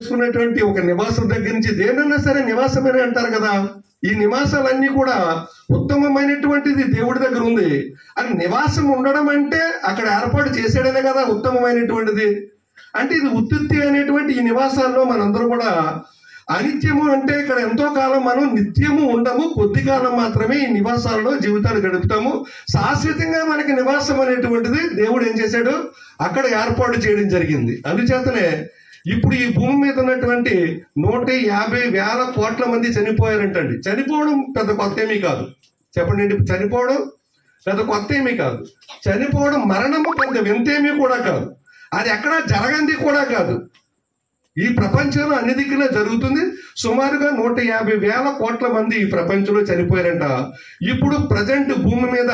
చేసుకున్నటువంటి ఒక నివాసం దగ్గర నుంచి దేనన్నా సరే నివాసమని అంటారు కదా. ఈ నివాసాలన్నీ కూడా ఉత్తమమైనటువంటిది దేవుడి దగ్గర ఉంది. అది నివాసం ఉండడం అంటే అక్కడ ఏర్పాటు చేసాడనే కదా ఉత్తమమైనటువంటిది. అంటే ఇది ఉత్పత్తి అనేటువంటి ఈ నివాసాల్లో మనందరూ కూడా అనిత్యము అంటే ఇక్కడ ఎంతో కాలం మనం నిత్యము ఉండము, కొద్ది కాలం మాత్రమే ఈ నివాసాలలో జీవితాలు గడుపుతాము. శాశ్వతంగా మనకి నివాసం అనేటువంటిది దేవుడు ఏం చేశాడు, అక్కడ ఏర్పాటు చేయడం జరిగింది. అందుచేతనే ఇప్పుడు ఈ భూమి మీద ఉన్నటువంటి 150,000 కోట్ల మంది చనిపోయారంటండి. చనిపోవడం పెద్ద కొత్త ఏమీ కాదు. చెప్పండి, చనిపోవడం పెద్ద కొత్త ఏమీ కాదు. చనిపోవడం, మరణము పెద్ద వింతేమీ కూడా కాదు. అది ఎక్కడా జరగంది కూడా కాదు. ఈ ప్రపంచంలో అన్ని దిక్కులా జరుగుతుంది. సుమారుగా 150,000 కోట్ల మంది ఈ ప్రపంచంలో చనిపోయారంట. ఇప్పుడు ప్రజెంట్ భూమి మీద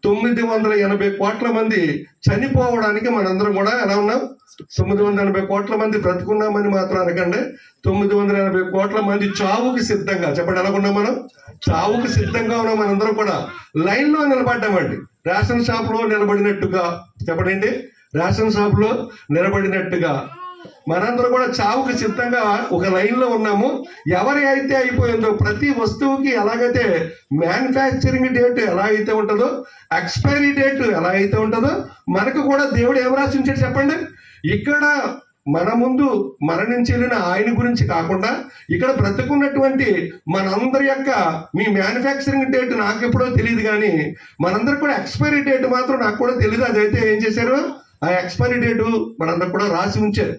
980 కోట్ల మంది చనిపోవడానికి మనందరం కూడా ఎలా ఉన్నాం? 980 కోట్ల మంది బ్రతుకున్నామని మాత్రం అనకండి. 980 కోట్ల మంది చావుకి సిద్ధంగా, చెప్పండి ఎలా ఉన్నాం మనం? చావుకి సిద్ధంగా ఉన్నాం. మనందరం కూడా లైన్ లో నిలబడ్డామండి. రేషన్ షాప్ లో నిలబడినట్టుగా, చెప్పండి, రేషన్ షాప్ లో నిలబడినట్టుగా మనందరం కూడా చావుకి సిద్ధంగా ఒక లైన్ లో ఉన్నాము. ఎవరి అయితే అయిపోయిందో ప్రతి వస్తువుకి ఎలాగైతే మ్యానుఫ్యాక్చరింగ్ డేట్ ఎలా అయితే ఉంటుందో, ఎక్స్పైరీ డేట్ ఎలా అయితే ఉంటుందో, మనకు కూడా దేవుడు ఏం రాసి ఉంచాడు చెప్పండి? ఇక్కడ మన ముందు మరణించి వెళ్ళిన ఆయన గురించి కాకుండా ఇక్కడ బ్రతుకున్నటువంటి మనందరి యొక్క మీ మ్యానుఫ్యాక్చరింగ్ డేట్ నాకు ఎప్పుడో తెలియదు, కానీ మనందరికి కూడా ఎక్స్పైరీ డేట్ మాత్రం నాకు కూడా తెలియదు. అదైతే ఏం చేశారు, ఆ ఎక్స్పైరీ డేటు మనందరికి కూడా రాసి ఉంచారు.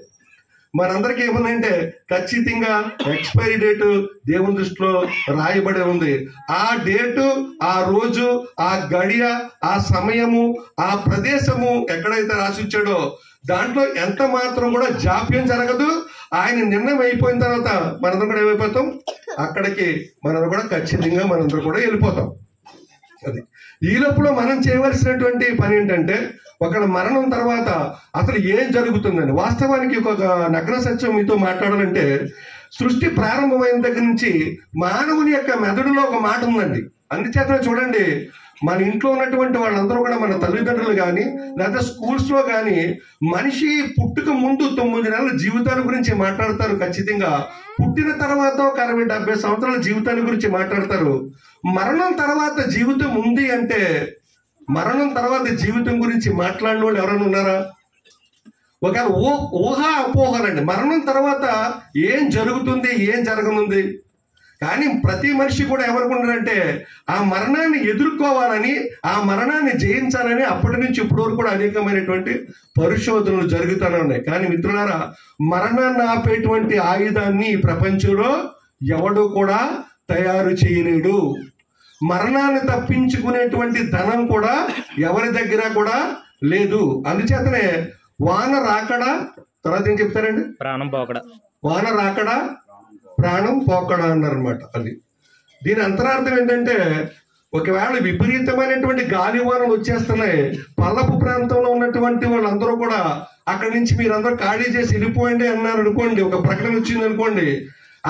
మనందరికీ ఏమన్నంటే ఖచ్చితంగా ఎక్స్పైరీ డేటు దేవుని దృష్టిలో రాయబడి ఉంది. ఆ డేటు, ఆ రోజు, ఆ గడియ, ఆ సమయము, ఆ ప్రదేశము ఎక్కడైతే రాసి ఇచ్చాడో దాంట్లో ఎంత మాత్రం కూడా జాప్యం జరగదు. ఆయన నిర్ణయం అయిపోయిన తర్వాత మనందరం కూడా ఏమైపోతాం, అక్కడికి మనం కూడా ఖచ్చితంగా మనందరం కూడా వెళ్ళిపోతాం. అది ఈ లోపల మనం చేయవలసినటువంటి పని ఏంటంటే, ఒకళ్ళ మరణం తర్వాత అసలు ఏం జరుగుతుందని వాస్తవానికి ఒక నగ్న సత్యం మీతో మాట్లాడాలంటే, సృష్టి ప్రారంభమైన దగ్గర నుంచి మానవుని యొక్క మెదడులో ఒక మాట ఉందండి. అందుచేత చూడండి, మన ఇంట్లో ఉన్నటువంటి వాళ్ళందరూ కూడా, మన తల్లిదండ్రులు కానీ లేదా స్కూల్స్ లో కానీ, మనిషి పుట్టుక ముందు 9 నెలల జీవితాల గురించి మాట్లాడతారు. ఖచ్చితంగా పుట్టిన తర్వాత ఒక 60-70 సంవత్సరాల జీవితాల గురించి మాట్లాడతారు. మరణం తర్వాత జీవితం ఉంది అంటే, మరణం తర్వాత జీవితం గురించి మాట్లాడిన వాళ్ళు ఎవరైనా ఉన్నారా? ఒక ఊహా అపోహలండి. మరణం తర్వాత ఏం జరుగుతుంది, ఏం జరగనుంది. కానీ ప్రతి మనిషి కూడా ఎవరుకున్నారంటే ఆ మరణాన్ని ఎదుర్కోవాలని, ఆ మరణాన్ని జయించాలని అప్పటి నుంచి ఇప్పటి వరకు కూడా అనేకమైనటువంటి పరిశోధనలు జరుగుతూనే ఉన్నాయి. కానీ మిత్రులారా, మరణాన్ని ఆపేటువంటి ఆయుధాన్ని ఈ ప్రపంచంలో ఎవడు కూడా తయారు చేయలేడు. మరణాన్ని తప్పించుకునేటువంటి ధనం కూడా ఎవరి దగ్గర కూడా లేదు. అందుచేతనే వాన రాకడా, తర్వాత ఏం చెప్తారండి, ప్రాణం పోకడా, వాన రాకడా ప్రాణం పోకడా అన్నారనమాట. అది దీని అంతరార్థం ఏంటంటే, ఒకవేళ విపరీతమైనటువంటి గాలివానలు వచ్చేస్తున్నాయి, పల్లపు ప్రాంతంలో ఉన్నటువంటి వాళ్ళందరూ కూడా అక్కడి నుంచి మీరందరూ ఖాళీ చేసి వెళ్ళిపోయండి అన్నారు అనుకోండి, ఒక ప్రకటన వచ్చింది అనుకోండి,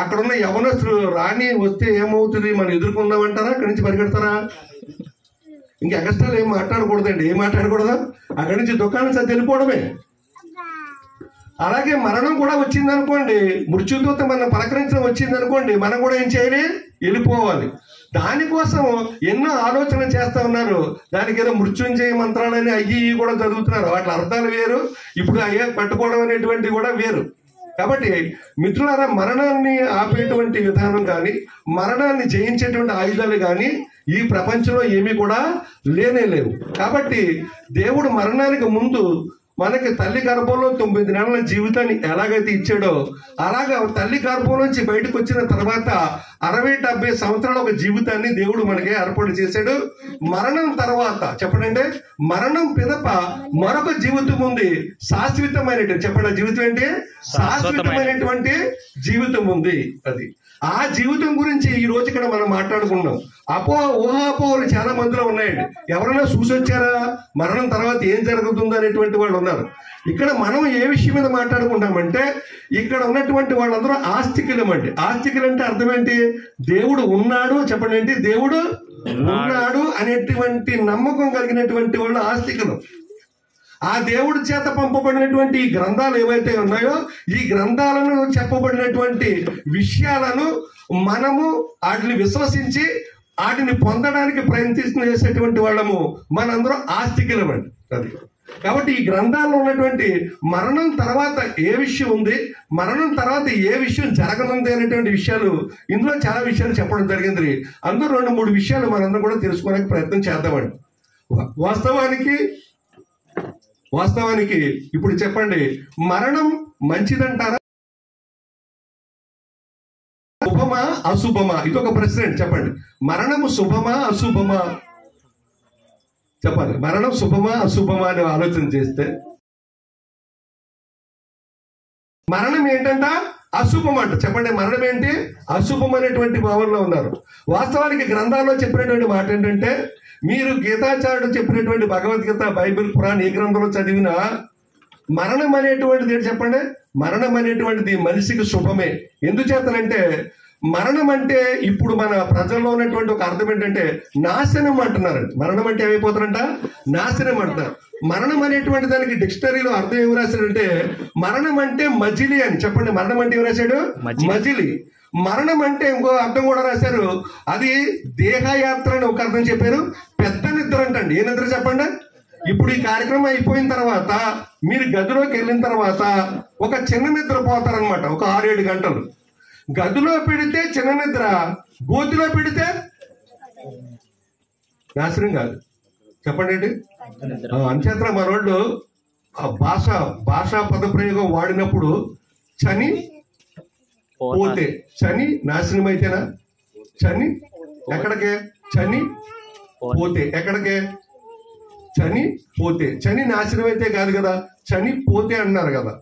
అక్కడ ఉన్న యవనస్తులు రాణి వస్తే ఏమవుతుంది, మనం ఎదుర్కొందామంటారా? అక్కడి నుంచి పరిగెడతారా? ఇంక ఎగస్ట్రాలు ఏం మాట్లాడకూడదండి. ఏం మాట్లాడకూడదు, అక్కడి నుంచి దుకాణం సర్ది వెళ్ళిపోవడమే. అలాగే మరణం కూడా వచ్చింది అనుకోండి, మృత్యుదూత మనం పలకరించడం వచ్చింది అనుకోండి, మనం కూడా ఏం చేయాలి, వెళ్ళిపోవాలి. దానికోసం ఎన్నో ఆలోచనలు చేస్తా ఉన్నారు. దానికి ఏదో మృత్యుంజయ మంత్రాలని అయ్యి కూడా చదువుతున్నారు. వాటి అర్థాలు వేరు, ఇప్పుడు అయ్యే పట్టుకోవడం అనేటువంటివి కూడా వేరు. కాబట్టి మిత్రులారా, మరణాన్ని ఆపేటువంటి విధానం కానీ, మరణాన్ని జయించేటువంటి ఆయుధాలు కానీ ఈ ప్రపంచంలో ఏమీ కూడా లేనే లేవు. కాబట్టి దేవుడు మరణానికి ముందు మనకి తల్లి గర్భంలో 9 నెలల జీవితాన్ని ఎలాగైతే ఇచ్చాడో, అలాగా తల్లి గర్భం నుంచి బయటకు వచ్చిన తర్వాత 60-70 సంవత్సరాల ఒక జీవితాన్ని దేవుడు మనకి ఏర్పాటు చేశాడు. మరణం తర్వాత చెప్పండి, మరణం పిదప మరొక జీవితం ఉంది, శాశ్వతమైనటువంటి. చెప్పండి, జీవితం ఏంటి? శాశ్వతమైనటువంటి జీవితం ఉంది. అది ఆ జీవితం గురించి ఈ రోజు ఇక్కడ మనం మాట్లాడుకున్నాం. ఊహాపోహలు చాలా మందిలో ఉన్నాయండి. ఎవరైనా చూసి వచ్చారా మరణం తర్వాత ఏం జరుగుతుందో అనేటువంటి వాళ్ళు ఉన్నారు. ఇక్కడ మనం ఏ విషయం మీద మాట్లాడుకుంటామంటే, ఇక్కడ ఉన్నటువంటి వాళ్ళందరూ ఆస్తికులమండి. ఆస్తికులు అంటే అర్థం ఏంటి? దేవుడు ఉన్నాడు, చెప్పండి ఏంటి, దేవుడు ఉన్నాడు అనేటువంటి నమ్మకం కలిగినటువంటి వాళ్ళు ఆస్తికులు. ఆ దేవుడి చేత పంపబడినటువంటి ఈ గ్రంథాలు ఏవైతే ఉన్నాయో ఈ గ్రంథాలను చెప్పబడినటువంటి విషయాలను మనము వాటిని విశ్వసించి వాటిని పొందడానికి ప్రయత్నం చేసేటువంటి వాళ్ళము మనందరం ఆస్తికులమండి. అది కాబట్టి ఈ గ్రంథాల్లో ఉన్నటువంటి మరణం తర్వాత ఏ విషయం ఉంది, మరణం తర్వాత ఏ విషయం జరగనుంది అనేటువంటి విషయాలు ఇందులో చాలా విషయాలు చెప్పడం జరిగింది. అందులో 2-3 విషయాలు మనందరం కూడా తెలుసుకోవడానికి ప్రయత్నం చేద్దామండి. వాస్తవానికి ఇప్పుడు చెప్పండి, మరణం మంచిదంటారా, శుభమా అశుభమా? ఇది ఒక ప్రశ్న అండి. చెప్పండి, మరణము శుభమా అశుభమా? చెప్పాలి. మరణం శుభమా అశుభమా అని ఆలోచన చేస్తే మరణం ఏంటంట? అశుభం అంట. చెప్పండి, మరణం ఏంటి? అశుభం అనేటువంటి భావనలో ఉన్నారు. వాస్తవానికి గ్రంథాల్లో చెప్పినటువంటి మాట ఏంటంటే, మీరు గీతాచార్యుడు చెప్పినటువంటి భగవద్గీత, బైబిల్, పురాణ ఏ గ్రంథంలో చదివినా మరణం అనేటువంటిది ఏంటి చెప్పండి? మరణం అనేటువంటిది మనిషికి శుభమే. ఎందుచేతనంటే మరణం అంటే ఇప్పుడు మన ప్రజల్లో ఉన్నటువంటి ఒక అర్థం ఏంటంటే నాశనం అంటున్నారండి. మరణం అంటే ఏమైపోతారంట? నాశనం అంటున్నారు. మరణం అనేటువంటి దానికి డిక్షనరీలో అర్థం ఏమి రాశాడంటే మరణం అంటే మజిలీ అని. చెప్పండి, మరణం అంటే ఏమి రాశాడు? మజిలీ. మరణం అంటే ఇంకో అర్థం కూడా రాశారు, అది దేహయాత్ర అని ఒక అర్థం చెప్పారు. పెద్ద నిద్ర అంటండి. ఏ నిద్ర చెప్పండి? ఇప్పుడు ఈ కార్యక్రమం అయిపోయిన తర్వాత మీరు గదిలోకి వెళ్ళిన తర్వాత ఒక చిన్న నిద్ర పోతారనమాట. ఒక 6-7 గంటలు గదిలో పెడితే చిన్న నిద్ర, గోతిలో పెడితే నాశనం కాదు. చెప్పండి ఏంటి? అంచేత మనోళ్ళు ఆ భాషా పదప్రయోగం వాడినప్పుడు చని పోతే, చని నాశనం అయితేనా? చని ఎక్కడికే? చని పోతే ఎక్కడికే? చని పోతే. చని నాశనం అయితే కాదు కదా, చని పోతే అన్నారు కదా.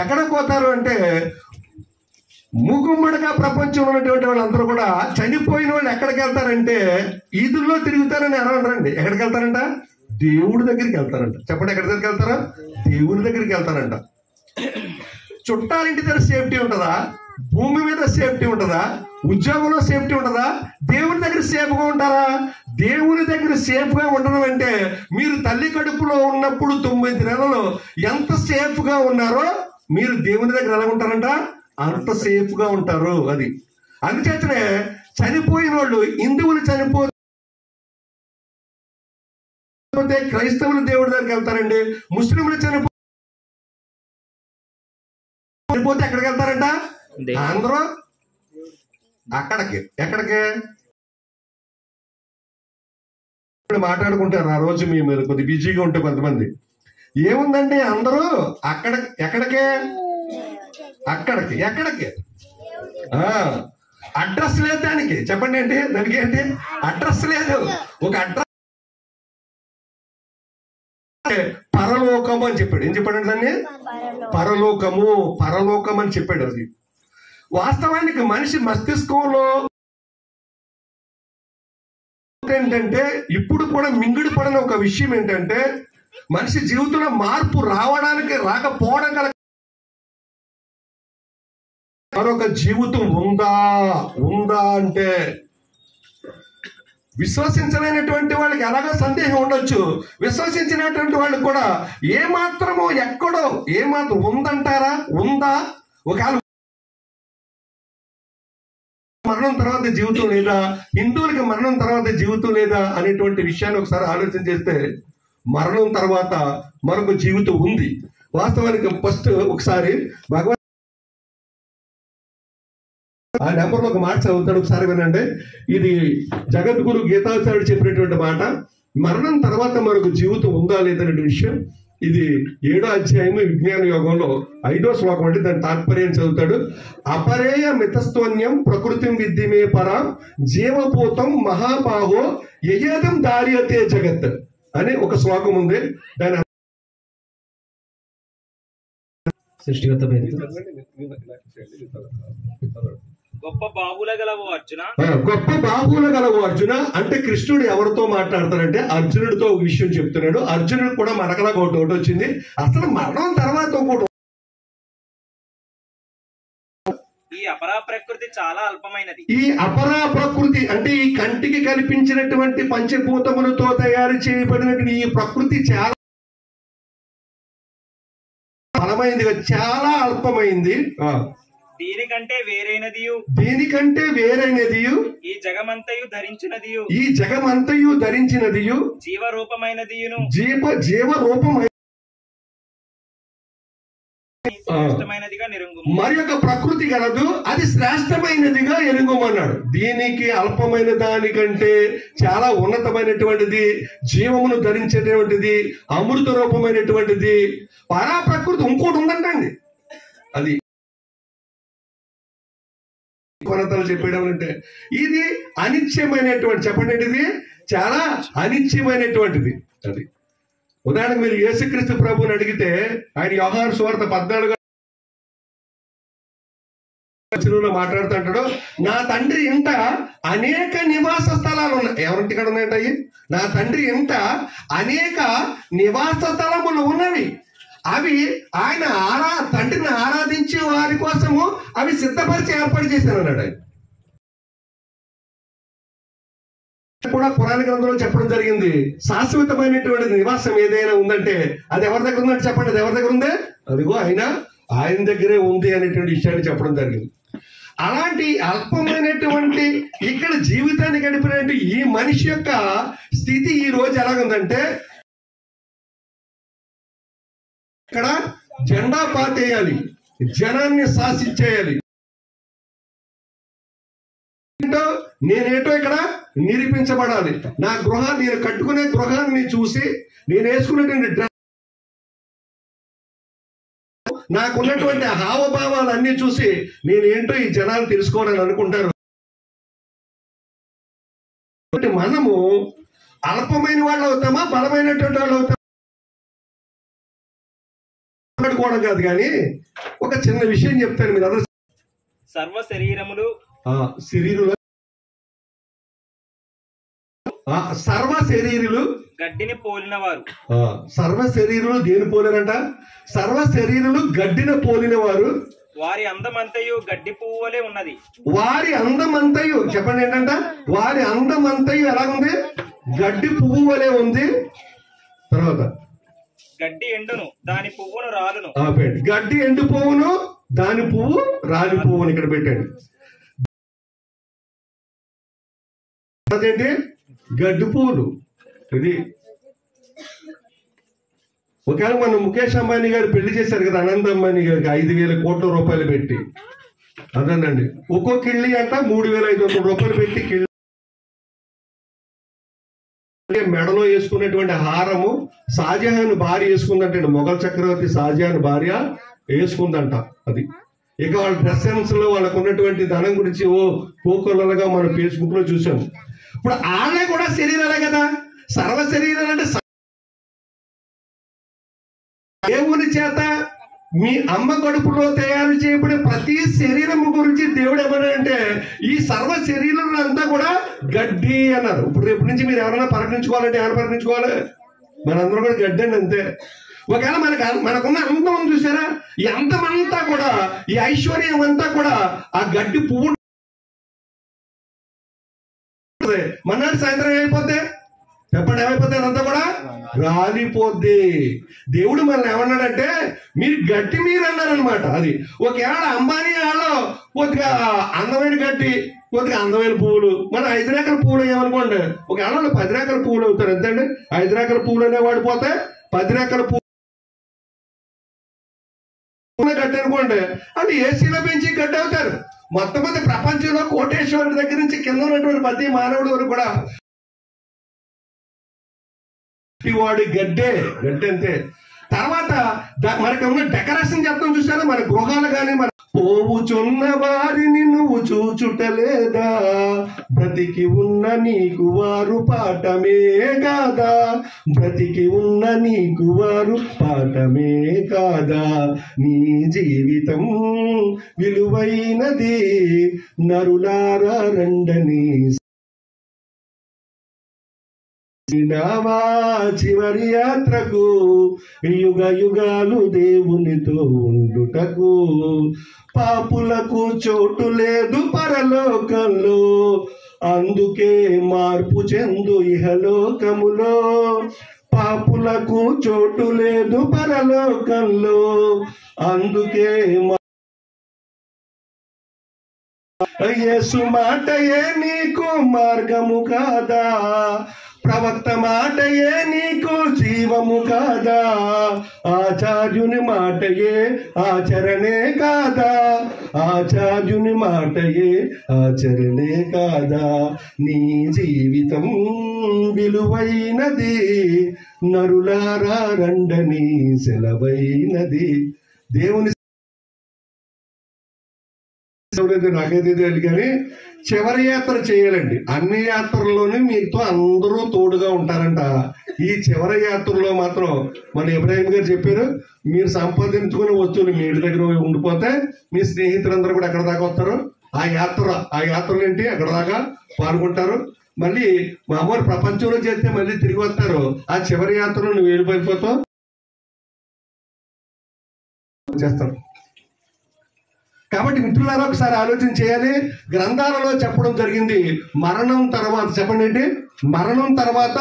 ఎక్కడ పోతారు అంటే మూకుమ్మడిగా ప్రపంచంలో ఉన్నటువంటి వాళ్ళందరూ కూడా చనిపోయిన వాళ్ళు ఎక్కడికి వెళ్తారంటే ఈదుల్లో తిరుగుతారని అనరండి. ఎక్కడికి వెళ్తారంట? దేవుడి దగ్గరికి వెళ్తారంట. చెప్పండి, ఎక్కడి దగ్గరికి వెళ్తారా? దేవుడి దగ్గరికి వెళ్తారంట. చుట్టాలింటి దగ్గర సేఫ్టీ ఉంటుందా? భూమి మీద సేఫ్టీ ఉంటుందా? ఉద్యోగంలో సేఫ్టీ ఉంటుందా? దేవుని దగ్గర సేఫ్గా ఉంటారా? దేవుని దగ్గర సేఫ్గా ఉండడం అంటే మీరు తల్లి కడుపులో ఉన్నప్పుడు 9 నెలలు ఎంత సేఫ్గా ఉన్నారో మీరు దేవుని దగ్గర ఎలా ఉంటారంట? అంత సేఫ్గా ఉంటారు. అది అందుచేతనే చనిపోయిన వాళ్ళు, హిందువులు చనిపోతే క్రైస్తవులు దేవుడి దగ్గరికి వెళ్తారండి. ముస్లింలు చనిపోతే ఎక్కడికి వెళ్తారంట? అందరూ అక్కడికి. ఎక్కడికి మాట్లాడుకుంటారు. ఆ రోజు మీరు కొద్ది బిజీగా ఉంటే కొంతమంది ఏముందండి అందరూ ఎక్కడికే ఎక్కడికి అడ్రస్ లేదు దానికి. చెప్పండి ఏంటి దానికి? ఏంటి అడ్రస్ లేదు. ఒక అడ్రస్ పరలోకము అని చెప్పాడు. ఏం చెప్పాడు దాన్ని? పరలోకం అని చెప్పాడు. అది వాస్తవానికి మనిషి మస్తిష్కంలో ఏంటంటే ఇప్పుడు కూడా మింగుడు పడిన ఒక విషయం ఏంటంటే మనిషి జీవితంలో మార్పు రాకపోవడం గల మరొక జీవితం ఉందా అంటే విశ్వసించలేనటువంటి వాళ్ళకి ఎలాగో సందేహం ఉండొచ్చు. విశ్వసించినటువంటి వాళ్ళకి కూడా ఏమాత్రం ఉందంటారా? ఉందా? ఒకవేళ మరణం తర్వాత జీవితం లేదా, హిందువులకి మరణం తర్వాత జీవితం లేదా అనేటువంటి విషయాన్ని ఒకసారి ఆలోచన చేస్తే మరణం తర్వాత మరొక జీవితం ఉంది. వాస్తవానికి ఫస్ట్ ఒకసారి భగవంతుడు ఆ నెంబర్లో ఒక మాట చదువుతాడు, ఒకసారి వినండి. ఇది జగద్గురు గీతాచార్యుడు చెప్పినటువంటి మాట. మరణం తర్వాత మరొక జీవితం ఉందా లేదనే విషయం. ఇది 7వ అధ్యాయము విజ్ఞాన యోగంలో 5వ శ్లోకం అంటే దాని తాత్పర్యం చదువుతాడు. అపరేయ మితస్త్వన్యం ప్రకృతిం విద్యమే పరాం జీవభూతం మహాబాహో యయేదం దార్యతే జగత్ అని ఒక శ్లోకం ఉంది. దాని సృష్టిగత గొప్ప బాహువుల గలవు అర్జున అంటే కృష్ణుడు ఎవరితో మాట్లాడతాడంటే అర్జునుడితో ఒక విషయం చెప్తున్నాడు. అర్జునుడు కూడా మనకలాగా ఒకటి వచ్చింది. అసలు మరణం తర్వాత ఒకటి, ఈ అపరా ప్రకృతి చాలా అల్పమైనది. ఈ అపరా ప్రకృతి అంటే ఈ కంటికి కనిపించినటువంటి పంచభూతములతో తయారు చేయబడినటువంటి ఈ ప్రకృతి చాలా అర్థమైంది కదా, చాలా అల్పమైంది. దీనికంటే వేరైనదియు దీనికంటే వేరైనదియు ఈ జగమంతయు ధరించినదియు ఈ జగమంతయు ధరించినదియు జీవరూపమైనదియును జీవరూపమైన శ్రేష్టమైనదిగా నిరుంగు. మరి యొక్క ప్రకృతి గలదు, అది శ్రేష్టమైనదిగా ఎరుగుమన్నాడు. దీనికి అల్పమైన దానికంటే చాలా ఉన్నతమైనటువంటిది, జీవమును ధరించేటువంటిది, అమృత రూపమైనటువంటిది పరా ప్రకృతి ఇంకోటి ఉందంటండి. అది కొనతలు చెప్పడం అంటే ఇది అనిత్యమైనటువంటి, చెప్పండి, ఇది చాలా అనిత్యమైనటువంటిది. అది ఉదాహరణకు మీరు యేసుక్రీస్తు ప్రభువుని అడిగితే ఆయన యోహాను సువార్త 14 మాట్లాడుతుంటాడు, నా తండ్రి ఇంట అనేక నివాస స్థలాలు ఉన్నాయి. ఎవరింటి ఇక్కడ ఉన్నాయంటాయి? నా తండ్రి ఇంట అనేక నివాస స్థలములు ఉన్నవి, అవి ఆయన తండ్రిని ఆరాధించే వారి కోసము అవి సిద్ధపరిచి ఏర్పాటు చేశాను అన్నాడు. ఆయన కూడా పురాణ గ్రంథంలో చెప్పడం జరిగింది, శాశ్వతమైనటువంటి నివాసం ఏదైనా ఉందంటే అది ఎవరి దగ్గర ఉందంటే చెప్పండి, అది ఎవరి దగ్గర ఉందే? అదిగో ఆయన దగ్గరే ఉంది అనేటువంటి విషయాన్ని చెప్పడం జరిగింది. అలాంటి అల్పమైనటువంటి ఇక్కడ జీవితాన్ని గడిపినటువంటి ఈ మనిషి యొక్క స్థితి ఈ రోజు ఎలాగుందంటే, ఇక్కడ జెండా పాతేయాలి, జనాన్ని శాసించేయాలి, నేనేటో ఇక్కడ నిరూపించబడాలి. నా గృహాన్ని, నేను కట్టుకునే గృహాన్ని చూసి, నేను వేసుకునేటువంటి డ్రెస్, నాకున్నటువంటి హావభావాలన్నీ చూసి నేనేంటో ఈ జనాలు తెలుసుకోవాలని అనుకుంటారు. మనము అల్పమైన వాళ్ళు అవుతామా, బలమైనటువంటి వాళ్ళు అవుతామా మాట్లాడుకోవడం కాదు. కానీ ఒక చిన్న విషయం చెప్తాను, మీరు అందరూ సర్వ శరీరములు సర్వ శరీరులు గడ్డిని పోలినవారు. సర్వ శరీరులు దేని పోలేరంట? సర్వ శరీరులు గడ్డిని పోలిన వారు. వారి అందమంతయు గడ్డి పువ్వు వలె ఉన్నది. వారి అందమంతయు, చెప్పండి ఏంటంట? వారి అందమంతయు ఎలాగుంది? గడ్డి పువ్వు వలె ఉంది. తర్వాత గడ్డి ఎండును దాని పువ్వును రాలును. గడ్డి ఎండిపోవును దాని పువ్వు రాలిపోవును. ఇక్కడ పెట్టండి. అదేంటి? గడ్డి పువ్వులు. ఇది ఒకవేళ మన ముఖేష్ అంబానీ గారు పెళ్లి చేశారు కదా, అనంత్ అంబానీ గారికి 5,000 కోట్ల రూపాయలు పెట్టి, అదేనండి, ఒక్కో కిళ్ళి అంట 3,500 రూపాయలు పెట్టి కిళ్ళి మెడలో వేసుకున్నటువంటి హారము షాజహాన్ భార్య వేసుకుందంటే, మొఘల్ చక్రవర్తి షాజహాన్ భార్య వేసుకుందంట. అది ఇక వాళ్ళ డ్రెస్ సెన్స్ లో వాళ్ళకు ఉన్నటువంటి ధనం గురించి పోకొల్లలుగా మనం ఫేస్బుక్ లో చూసాము. ఇప్పుడు ఆళ్ళే కూడా శరీరాలే కదా, సర్వ శరీరాలు అంటే దేవుని చేత మీ అమ్మ కడుపులో తయారు చేయబడే ప్రతి శరీరం గురించి దేవుడు ఏమన్నాడంటే, ఈ సర్వ శరీరం అంతా కూడా గడ్డి అన్నారు. ఇప్పుడు రేపు నుంచి మీరు ఎవరైనా పరిగణించుకోవాలంటే ఎవరు పరిగణించుకోవాలి? మనందరూ కూడా గడ్డి అండి, అంతే. ఒకవేళ మనకున్న అందం చూసారా, ఈ అందమంతా కూడా, ఈ ఐశ్వర్యం అంతా కూడా ఆ గడ్డి పువ్వు మన్నాడు సాయంత్రం ఏమైపోతే, చెప్పండి, ఏమైపోతే? అదంతా కూడా రాలిపోద్ది. దేవుడు మనల్ని ఏమన్నాడంటే, మీరు గడ్డి మీరు అన్నారనమాట. అది ఒకవేళ అంబానీ వాళ్ళు కొద్దిగా అందమైన గడ్డి, కొద్దిగా అందమైన పువ్వులు, మన 5 రకాల పువ్వులు ఏమనుకోండి, ఒకవేళ వాళ్ళు 10 రకాల పువ్వులు అవుతారు, ఎంతండి? 5 రకాల పువ్వులు అనే వాడిపోతే 10 రకాల పువ్వులు గడ్డి అనుకోండి, వాళ్ళు ఏసీలో పెంచి గడ్డి అవుతారు. మొత్తం మంది ప్రపంచంలో కోటేశ్వరుడి దగ్గర నుంచి కింద ఉన్నటువంటి ప్రతి మానవుడి వరకు కూడా వాడి గడ్డే అంతే. తర్వాత మనకి ఉన్న డెకరేషన్ చెప్తాం చూసారా, మన గృహాలు కానీ, మన పోవుచున్న వారిని నువ్వు చూచుటలేదా, బ్రతికి ఉన్న నీకు వారు పాఠమే కాదా, బ్రతికి ఉన్న నీకు వారు పాఠమే కాదా, నీ జీవితం విలువైనది నరులారా రండని చివరి యాత్రకు యుగ యుగాలు దేవునితో ఉండుటకు, పాపులకు చోటు లేదు పరలోకంలో, అందుకే మార్పు చెందు ఇహలోకములో, పాపులకు చోటు లేదు పరలోకంలో, అందుకే యేసు మాటయే నీకు మార్గము కాదా, ప్రవక్త మాటయే నీకు జీవము కాదా, ఆచార్యుని మాటయే ఆచరణే కాదా, ఆచార్యుని మాటయే ఆచరణే కాదా, నీ జీవితం విలువైనది, నరులారా రండని సెలవైనది. దేవుని నాకైతే తెలియదు కానీ చివరి యాత్ర చేయాలండి. అన్ని యాత్రల్లోనూ మీతో అందరూ తోడుగా ఉంటారంట. ఈ చివరి యాత్రలో మాత్రం మన ఇబ్రాహిం గారు చెప్పారు, మీరు సంపాదించుకునే వస్తువులు మీ ఇంటి దగ్గర ఉండిపోతే మీ స్నేహితులందరూ కూడా ఎక్కడ దాకా వస్తారు, ఆ యాత్రలు ఏంటి అక్కడ దాకా పాల్గొంటారు. మళ్ళీ మామూలు ప్రపంచంలో చేస్తే మళ్ళీ తిరిగి వస్తారు. ఆ చివరి యాత్రలో నువ్వు వెళ్ళిపోయిపోతావు చేస్తావు. కాబట్టి మిత్రులారా ఒకసారి ఆలోచన చేయాలి. గ్రంథాలలో చెప్పడం జరిగింది మరణం తర్వాత, చెప్పండి ఏంటి, మరణం తర్వాత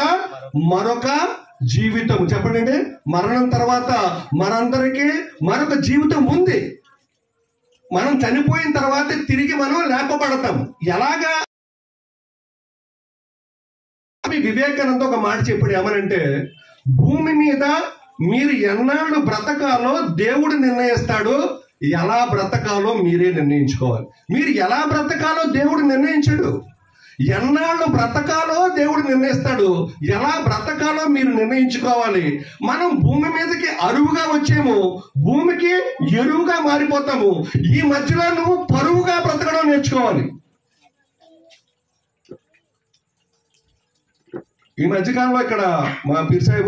మరొక జీవితం. చెప్పండి ఏంటి, మరణం తర్వాత మనందరికీ మరొక జీవితం ఉంది. మనం చనిపోయిన తర్వాత తిరిగి మనం లేపబడతాం. ఎలాగా? వివేకానంద ఒక మాట చెప్పాడు, ఏమనంటే భూమి మీద మీరు ఎన్నాళ్ళు బ్రతకాలో దేవుడు నిర్ణయిస్తాడు, ఎలా బ్రతకాలో మీరే నిర్ణయించుకోవాలి. మీరు ఎలా బ్రతకాలో దేవుడు నిర్ణయించాడు. ఎన్నాళ్ళు బ్రతకాలో దేవుడు నిర్ణయిస్తాడు, ఎలా బ్రతకాలో మీరు నిర్ణయించుకోవాలి. మనం భూమి మీదకి అరువుగా వచ్చేము, భూమికి ఎరువుగా మారిపోతాము. ఈ మధ్యలో నువ్వు పరువుగా బ్రతకడం నేర్చుకోవాలి. ఈ మధ్యకాలంలో ఇక్కడ మా పిర్సాయి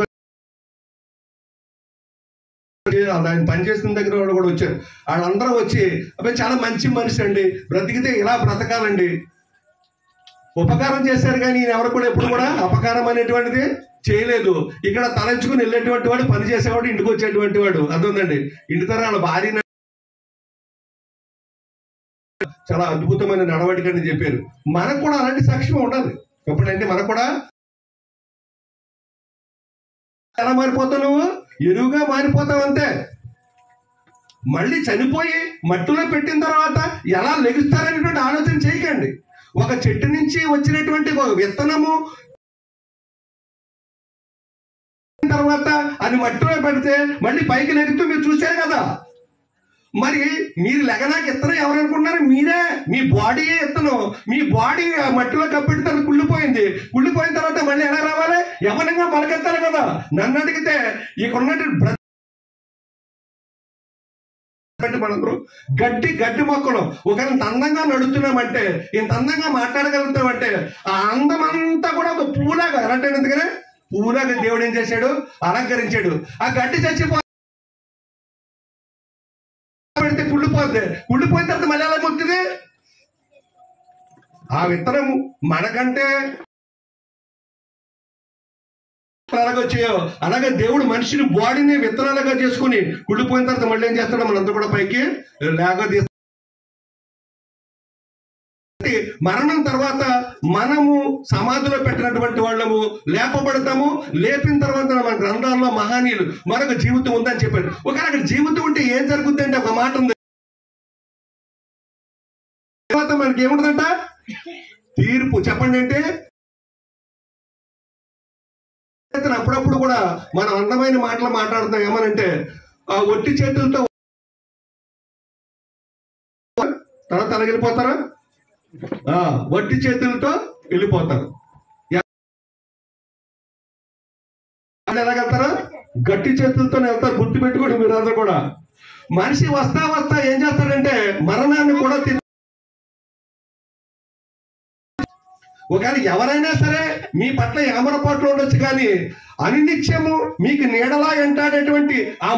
ఆయన పనిచేసిన దగ్గర వాళ్ళు కూడా వచ్చారు. వాళ్ళందరూ వచ్చి అబ్బాయి చాలా మంచి మనిషి అండి, బ్రతికితే ఇలా బ్రతకాలండి, ఉపకారం చేశారు కానీ ఈయన ఎవరు కూడా ఎప్పుడు కూడా అపకారం అనేటువంటిది చేయలేదు. ఇక్కడ తలంచుకుని వెళ్ళేటువంటి వాడు, పని చేసేవాడు, ఇంటికి వచ్చేటువంటి వాడు. అర్థందండి. ఇంటి తర వాళ్ళ భార్య చాలా అద్భుతమైన నడవడిక అని చెప్పారు. మనకు కూడా అలాంటి సాక్ష్యం ఉండాలి. ఎప్పుడంటే మనకు కూడా ఎలా మారిపోతావు, నువ్వు ఎరువుగా మారిపోతావు అంతే. మళ్ళీ చనిపోయి మట్టిలో పెట్టిన తర్వాత ఎలా లెగుస్తారనేటువంటి ఆలోచన చేయకండి. ఒక చెట్టు నుంచి వచ్చినటువంటి ఒక విత్తనము తర్వాత అది మట్టిలో పెడితే మళ్ళీ పైకి లెగుతూ మీరు చూశారు కదా. మరి మీరు లెగనాక ఇత్తనం ఎవరనుకుంటున్నారు? మీరే. మీ బాడీయే ఇత్తనం. మీ బాడీ మట్టిలో కప్పెట్టి తర్వాత కుళ్ళిపోయింది. కుళ్ళిపోయిన తర్వాత మళ్ళీ ఎలా రావాలి? యవనంగా మొలకెత్తాలి కదా. నన్ను అడిగితే ఇక్కడున్నటువంటి మనందరూ గడ్డి మొక్కలు. ఒకవేళ ఇంత అందంగా నడుస్తున్నామంటే, ఇంత అందంగా మాట్లాడగలుగుతామంటే ఆ అందం అంతా కూడా ఒక పూలాగా, అంటే ఎందుకనే పూలాగా దేవుడు ఏం చేశాడు? అలంకరించాడు. ఆ గడ్డి చచ్చిపో పెడితే కుళ్ళిపోయిన తర్వాత మళ్ళీ ఎలా మొత్తుంది? ఆ విత్తనం మనకంటే వచ్చాయో అలాగే దేవుడు మనిషిని బాడీని విత్తనాలుగా చేసుకుని కుళ్ళిపోయిన తర్వాత మళ్ళీ ఏం చేస్తాడు? మనంతా కూడా పైకి లేక మరణం తర్వాత మనము సమాధిలో పెట్టినటువంటి వాళ్ళము లేపబడతాము. లేపిన తర్వాత మన గ్రంథాల్లో మహానీయులు మరొక జీవితం ఉందని చెప్పారు. ఒకవేళ అక్కడ జీవితం ఉంటే ఏం జరుగుతుంది అంటే ఒక మాట ఉంది, తర్వాత మనకి ఏముంటుందంట? తీర్పు. చెప్పండి అంటే అప్పుడప్పుడు కూడా మనం అందమైన మాటలు మాట్లాడుతాం. ఏమనంటే ఒట్టి చేతులతో తర్వాత వెళ్ళిపోతారా? వట్టి చేతులతో వెళ్ళిపోతారు. ఎలాగెళ్తారా? గట్టి చేతులతోనే వెళ్తారు. గుర్తు పెట్టుకోండి మీరు అందరూ కూడా. మనిషి వస్తా ఏం చేస్తాడంటే మరణాన్ని కూడా ఒకవేళ ఎవరైనా సరే మీ పట్ల ఏమరపాట్లు ఉండొచ్చు, కానీ అనినిత్యము మీకు నీడలా ఎంటాడేటువంటి ఆ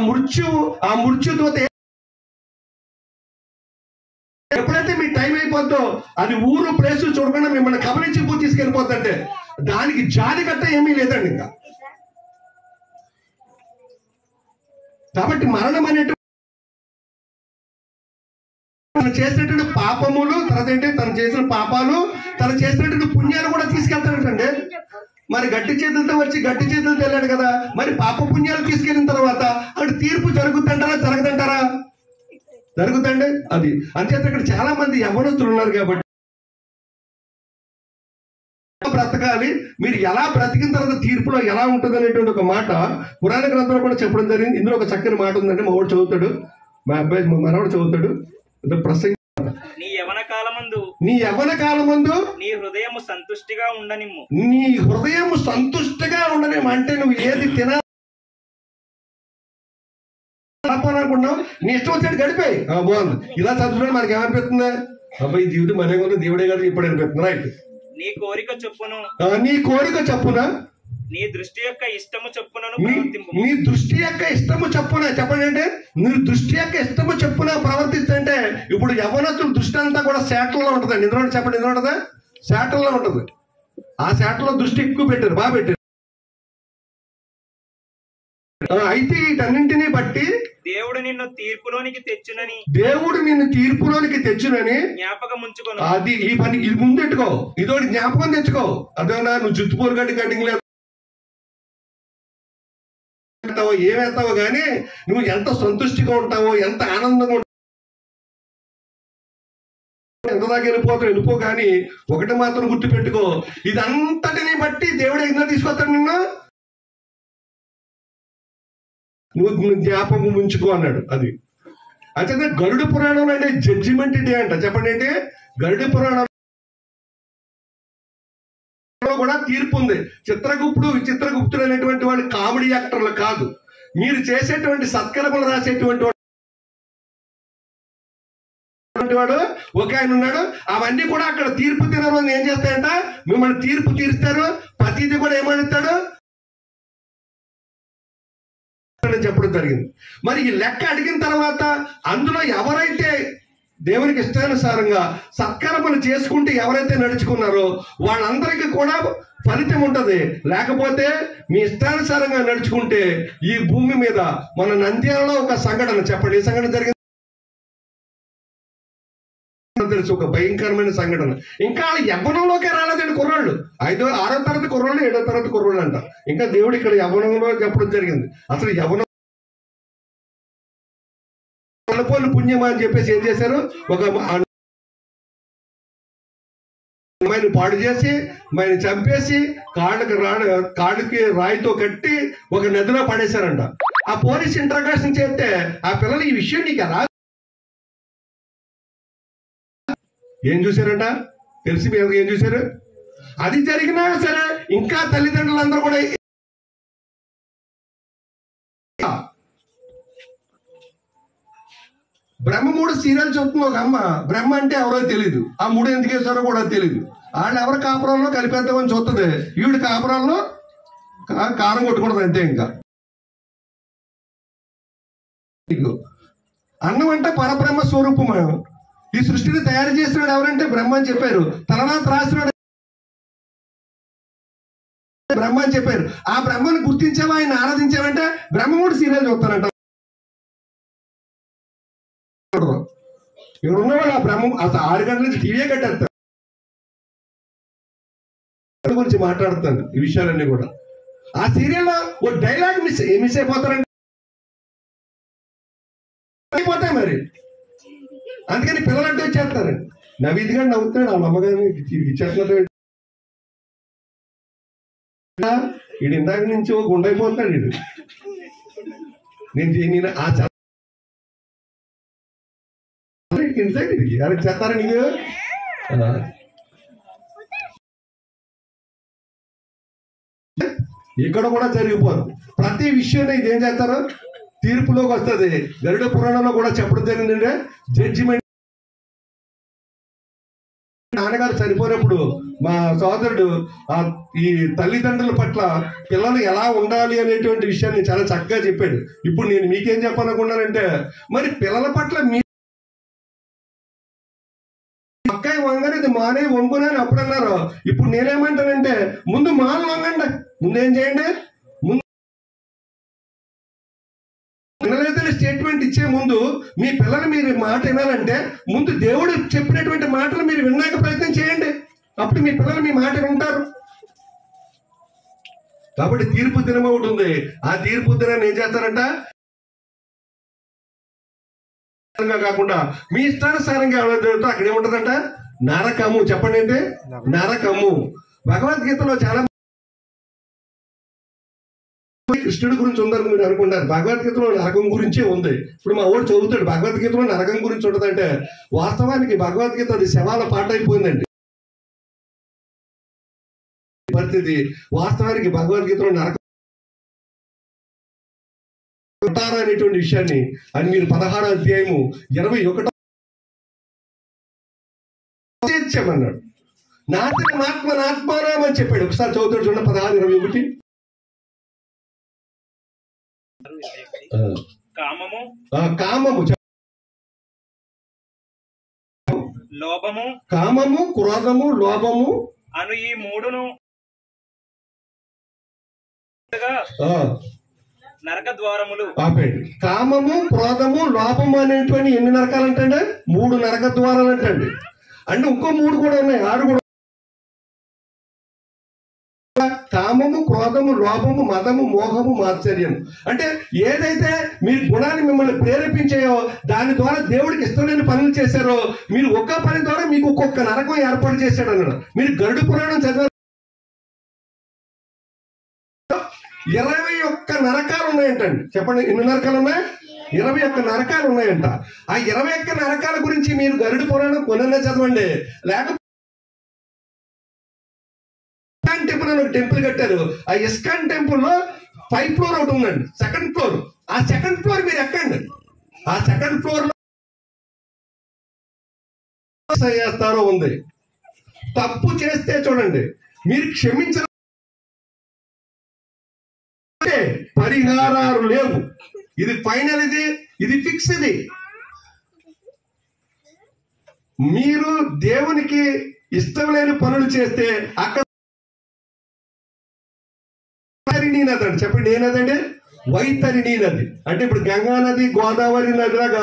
మృత్యుతో ఎప్పుడైతే మీ టైం అయిపోద్దో అది ఊరు ప్లేసు చూడకుండా మిమ్మల్ని కబలించి తీసుకెళ్ళిపోతుంటే దానికి జాలి గట్ట ఏమీ లేదండి ఇంకా. కాబట్టి మరణం అనేటువంటి తను చేసినటువంటి పాపములు, తర్వాత ఏంటి తను చేసిన పాపాలు, తను చేసినటువంటి పుణ్యాలు కూడా తీసుకెళ్తాడంటే మరి గట్టి చేతులతో వచ్చి గట్టి చేతులతో వెళ్ళాడు కదా, మరి పాప పుణ్యాలు తీసుకెళ్ళిన తర్వాత అక్కడ తీర్పు జరుగుతుంటారా జరగదంటారా? జరుగుతండి. అది అంచేత ఇక్కడ చాలా మంది యవ్వనస్తులు ఉన్నారు కాబట్టి బ్రతకాలి, మీరు ఎలా బ్రతికిన తర్వాత తీర్పులో ఎలా ఉంటుంది అనేటువంటి ఒక మాట పురాణ గ్రంథంలో కూడా చెప్పడం జరిగింది. ఇందులో ఒక చక్కని మాట ఉందండి. మా వాడు చదువుతాడు, మా అబ్బాయి మా మనవాడు చదువుతాడు. ప్రసంగం, నీ యవన కాలమందు నీ హృదయము సంతుష్టిగా ఉండనిమ్ము. నీ హృదయము సంతుష్టిగా ఉండనిమ్ము అంటే నువ్వు ఏది తినాలనుకున్నావు నీ ఇష్టం వచ్చాడు గడిపాయి. బాగుంది. ఇలా చదువుతున్నాడు మనకి ఏమనిపిస్తుంది? అబ్బాయి జీవితం మనే ఉంది, దేవుడే గారు ఇప్పుడు అనిపిస్తుంది. రైట్. నీ కోరిక చొప్పున నీ దృష్టి యొక్క ఇష్టము చొప్పున నీ దృష్టి యొక్క ఇష్టము చొప్పున చెప్పండి. అంటే నీ దృష్టి యొక్క ఇష్టము చొప్పున ప్రవర్తిస్తుంటే ఇప్పుడు యవ్వనస్తుల దృష్టి అంతా కూడా శాటల్లో ఉంటుందండి. ఎందులో చెప్పండి, ఎందులో ఉంటుందా? శాటల్లో ఉంటుంది. ఆ శాటల్లో దృష్టి ఎక్కువ పెట్టారు, బాగా పెట్టారు. అయితే వీటన్నింటినీ బట్టి దేవుడు నిన్ను తీర్పులోనికి తెచ్చునని జ్ఞాపకం ఉంచుకో. అది ఈ పని ఇది ముందెట్టుకో, ఇదోటి జ్ఞాపకం తెచ్చుకో. అదేనా నువ్వు జుత్తుపోరు గడ్డి కటింగ్ లేదు ఏమేస్తావో కానీ నువ్వు ఎంత సంతుష్టిగా ఉంటావో, ఎంత ఆనందంగా ఉంటావో, ఎంత దాకా వెళ్ళిపో కానీ ఒకటి మాత్రం గుర్తు పెట్టుకో, ఇదంతటిని బట్టి దేవుడు ఎన్నో తీసుకొస్తాడు నిన్ను, నువ్వు జ్ఞాపకం ఉంచుకో అన్నాడు. అది అంటే గరుడ పురాణంలో అంటే జడ్జిమెంట్ డే అంట. చెప్పండి ఏంటి? గరుడ పురాణం కూడా తీర్పు ఉంది. చిత్రగుప్తుడు అనేటువంటి వాడు కామెడీ యాక్టర్లు కాదు. మీరు చేసేటువంటి సత్కర్మలు రాసేటువంటి వాడు ఒక ఆయన ఉన్నాడు. అవన్నీ కూడా అక్కడ తీర్పు తినరు అని ఏం చేస్తాయంట, మిమ్మల్ని తీర్పు తీరుస్తారు. ప్రతిదీ కూడా ఏమడుగుతాడు చెప్పడం జరిగింది. మరి ఈ లెక్క అడిగిన తర్వాత అందులో ఎవరైతే దేవునికి ఇష్టానుసారంగా సత్కర్మలు చేసుకుంటే ఎవరైతే నడుచుకున్నారో వాళ్ళందరికీ కూడా ఫలితం ఉంటది. లేకపోతే మీ ఇష్టానుసారంగా నడుచుకుంటే ఈ భూమి మీద మన నంద్యాలలో ఒక సంఘటన, చెప్పండి ఏ సంఘటన జరిగింది తెలుసు? ఒక భయంకరమైన సంఘటన. ఇంకా యవ్వనంలోకే రాలేదండి కుర్రాళ్ళు. 5వ 6వ తరగతి కుర్రాళ్ళు, 7వ తరగతి కుర్రాళ్ళు అంట. ఇంకా దేవుడు ఇక్కడ యవ్వనంలో చెప్పడం జరిగింది. అసలు యవ్వనం పుణ్యమా అని చెప్పేసి ఏం చేశారు, ఒక అమ్మాయిని పాడు చేసి అమ్మాయిని చంపేసి కాళ్ళకి రాయితో కట్టి ఒక నదిలో పడేశారంట. ఆ పోలీస్ ఇంటరాగేషన్ చేస్తే ఆ పిల్లలు ఈ విషయం నీకు ఎలా ఏం చూశారంట తెలిసి మీరు ఏం చూశారు? అది జరిగినా సరే ఇంకా తల్లిదండ్రులందరూ కూడా బ్రహ్మ 3 సీరియల్ చూస్తుంది ఒక అమ్మ. బ్రహ్మ అంటే ఎవరో తెలియదు, ఆ 3 ఎందుకు వేసారో కూడా తెలియదు. వాళ్ళు ఎవరి కాపురంలో కలిపేద్దామని చూస్తుంది, ఈవిడ కాపురంలో కారం కొట్టుకూడదు అంతే. ఇంకా అన్నం అంటే పరబ్రహ్మ స్వరూపం. ఈ సృష్టిని తయారు చేస్తున్నాడు ఎవరంటే బ్రహ్మ అని చెప్పారు. తలనాథ్ రాస్తున్నాడు బ్రహ్మ అని చెప్పారు. ఆ బ్రహ్మను గుర్తించావా, ఆయన ఆరాధించావంటే బ్రహ్మ 3 సీరియల్ చూస్తానంట. ఇక్కడ ఉన్నవాళ్ళు ఆ బ్రహ్మ అసలు 6 గంటల నుంచి టీవీ కట్టేస్తారు గురించి మాట్లాడుతాను. ఈ విషయాలన్నీ కూడా ఆ సీరియల్లో ఓ డైలాగ్ మిస్ అయిపోతారండి, అయిపోతాయి మరి. అందుకని పిల్లలంటే వచ్చేస్తారండి. నవీదిగా నవ్వుతాడు, వాళ్ళ అమ్మగారిని ఇచ్చేస్తున్నాడు. వీడు ఇందాక నుంచి ఓ గుండైపోతాడు. వీడు నేను ఆ చేస్తారా నీకు? ఇక్కడ కూడా జరిగిపోదు. ప్రతి విషయంలో ఇదేం చేస్తారు, తీర్పులోకి వస్తుంది. గరుడ పురాణంలో కూడా చెప్పడం జరిగిందంటే జడ్జిమెంట్. నాన్నగారు చనిపోయినప్పుడు మా సోదరుడు ఈ తల్లిదండ్రుల పట్ల పిల్లలు ఎలా ఉండాలి అనేటువంటి విషయాన్ని చాలా చక్కగా చెప్పాడు. ఇప్పుడు నేను మీకేం చెప్పాలనుకున్నానంటే, మరి పిల్లల పట్ల మీ అక్కాయి వంగనేది మానే వంగునని అప్పుడు అన్నారు. ఇప్పుడు నేనేమంటానంటే ముందు మాలు వంగండి, ముందేం చేయండి, పిల్లలైతే స్టేట్మెంట్ ఇచ్చే ముందు మీ పిల్లలు మీరు మాట వినాలంటే ముందు దేవుడు చెప్పినటువంటి మాటలు మీరు విన్నాక ప్రయత్నం చేయండి. అప్పుడు మీ పిల్లలు మీ మాట వింటారు. కాబట్టి తీర్పు దినం ఒకటి ఉంది. ఆ తీర్పు దినాన్ని ఏం చేస్తారంట, కాకుండా మీ ఇష్టానుసారంగా ఎవరైతే అక్కడ ఏముంటదంట, నరకము. చెప్పండి ఏంటి, నరకము. భగవద్గీతలో చాలా కృష్ణుడి గురించి ఉందని మీరు అనుకుంటారు. భగవద్గీతలో నరకం గురించే ఉంది. ఇప్పుడు మా ఊరు చదువుతాడు, భగవద్గీతలో నరకం గురించి ఉంటదంటే వాస్తవానికి భగవద్గీత అది శవాల పాట అయిపోయిందండి పరిస్థితి. వాస్తవానికి భగవద్గీతలో నరకం అనేటువంటి విషయాన్ని అని మీరు 16వ అధ్యాయము 21 చేర్చామన్నాడు. నాతని ఆత్మారాం అని చెప్పాడు. ఒకసారి చదువుతాడు చూడండి, 16:21. కామము, లోభము, కామము, క్రోధము, లోభము అను ఈ మూడును నరక ద్వారములు. ఆపేయండి. కామము, క్రోధము, లోభము అనేటువంటి ఎన్ని నరకాలు అంటండి, 3 నరక ద్వారాలు అంటండి. అంటే ఇంకో 3 కూడా ఉన్నాయి, 6 కూడా. కామము, క్రోధము, లోభము, మదము, మోహము, మాత్సర్యం. అంటే ఏదైతే మీ గుణాన్ని మిమ్మల్ని ప్రేరేపించాయో దాని ద్వారా దేవుడికి ఇష్టమైన పనులు చేశారో మీరు ఒక్క పని ద్వారా మీకు ఒక్కొక్క నరకం ఏర్పాటు చేశాడు అన్నాడు. మీరు గరుడ పురాణం చదివారు, 21 నరకాలు ఉన్నాయంటండి. చెప్పండి, ఎన్ని నరకాలు ఉన్నాయి? 21 నరకాలు ఉన్నాయంట. ఆ 21 నరకాల గురించి మీరు గరుడ పురాణం కొనన్నా చదవండి. లేకపోతే టెంపుల్ అని ఒక టెంపుల్ కట్టారు. ఆ ఇస్కాన్ టెంపుల్ లో 5th ఫ్లోర్ ఒకటి ఉందండి, 2nd ఫ్లోర్. ఆ 2nd ఫ్లోర్ మీరు ఎక్కండి. ఆ 2nd ఫ్లోర్ లో చేస్తారో ఉంది. తప్పు చేస్తే చూడండి, మీరు క్షమించిన పరిహారాలు లేవు. ఇది ఫైనల్, ఇది ఫిక్స్. ఇది మీరు దేవునికి ఇష్టం లేని పనులు చేస్తే అక్కడ వైతరిణి నది అండి. చెప్పండి, ఏ నది అండి? వైతరిణి నది. అంటే ఇప్పుడు గంగా నది, గోదావరి నదిలాగా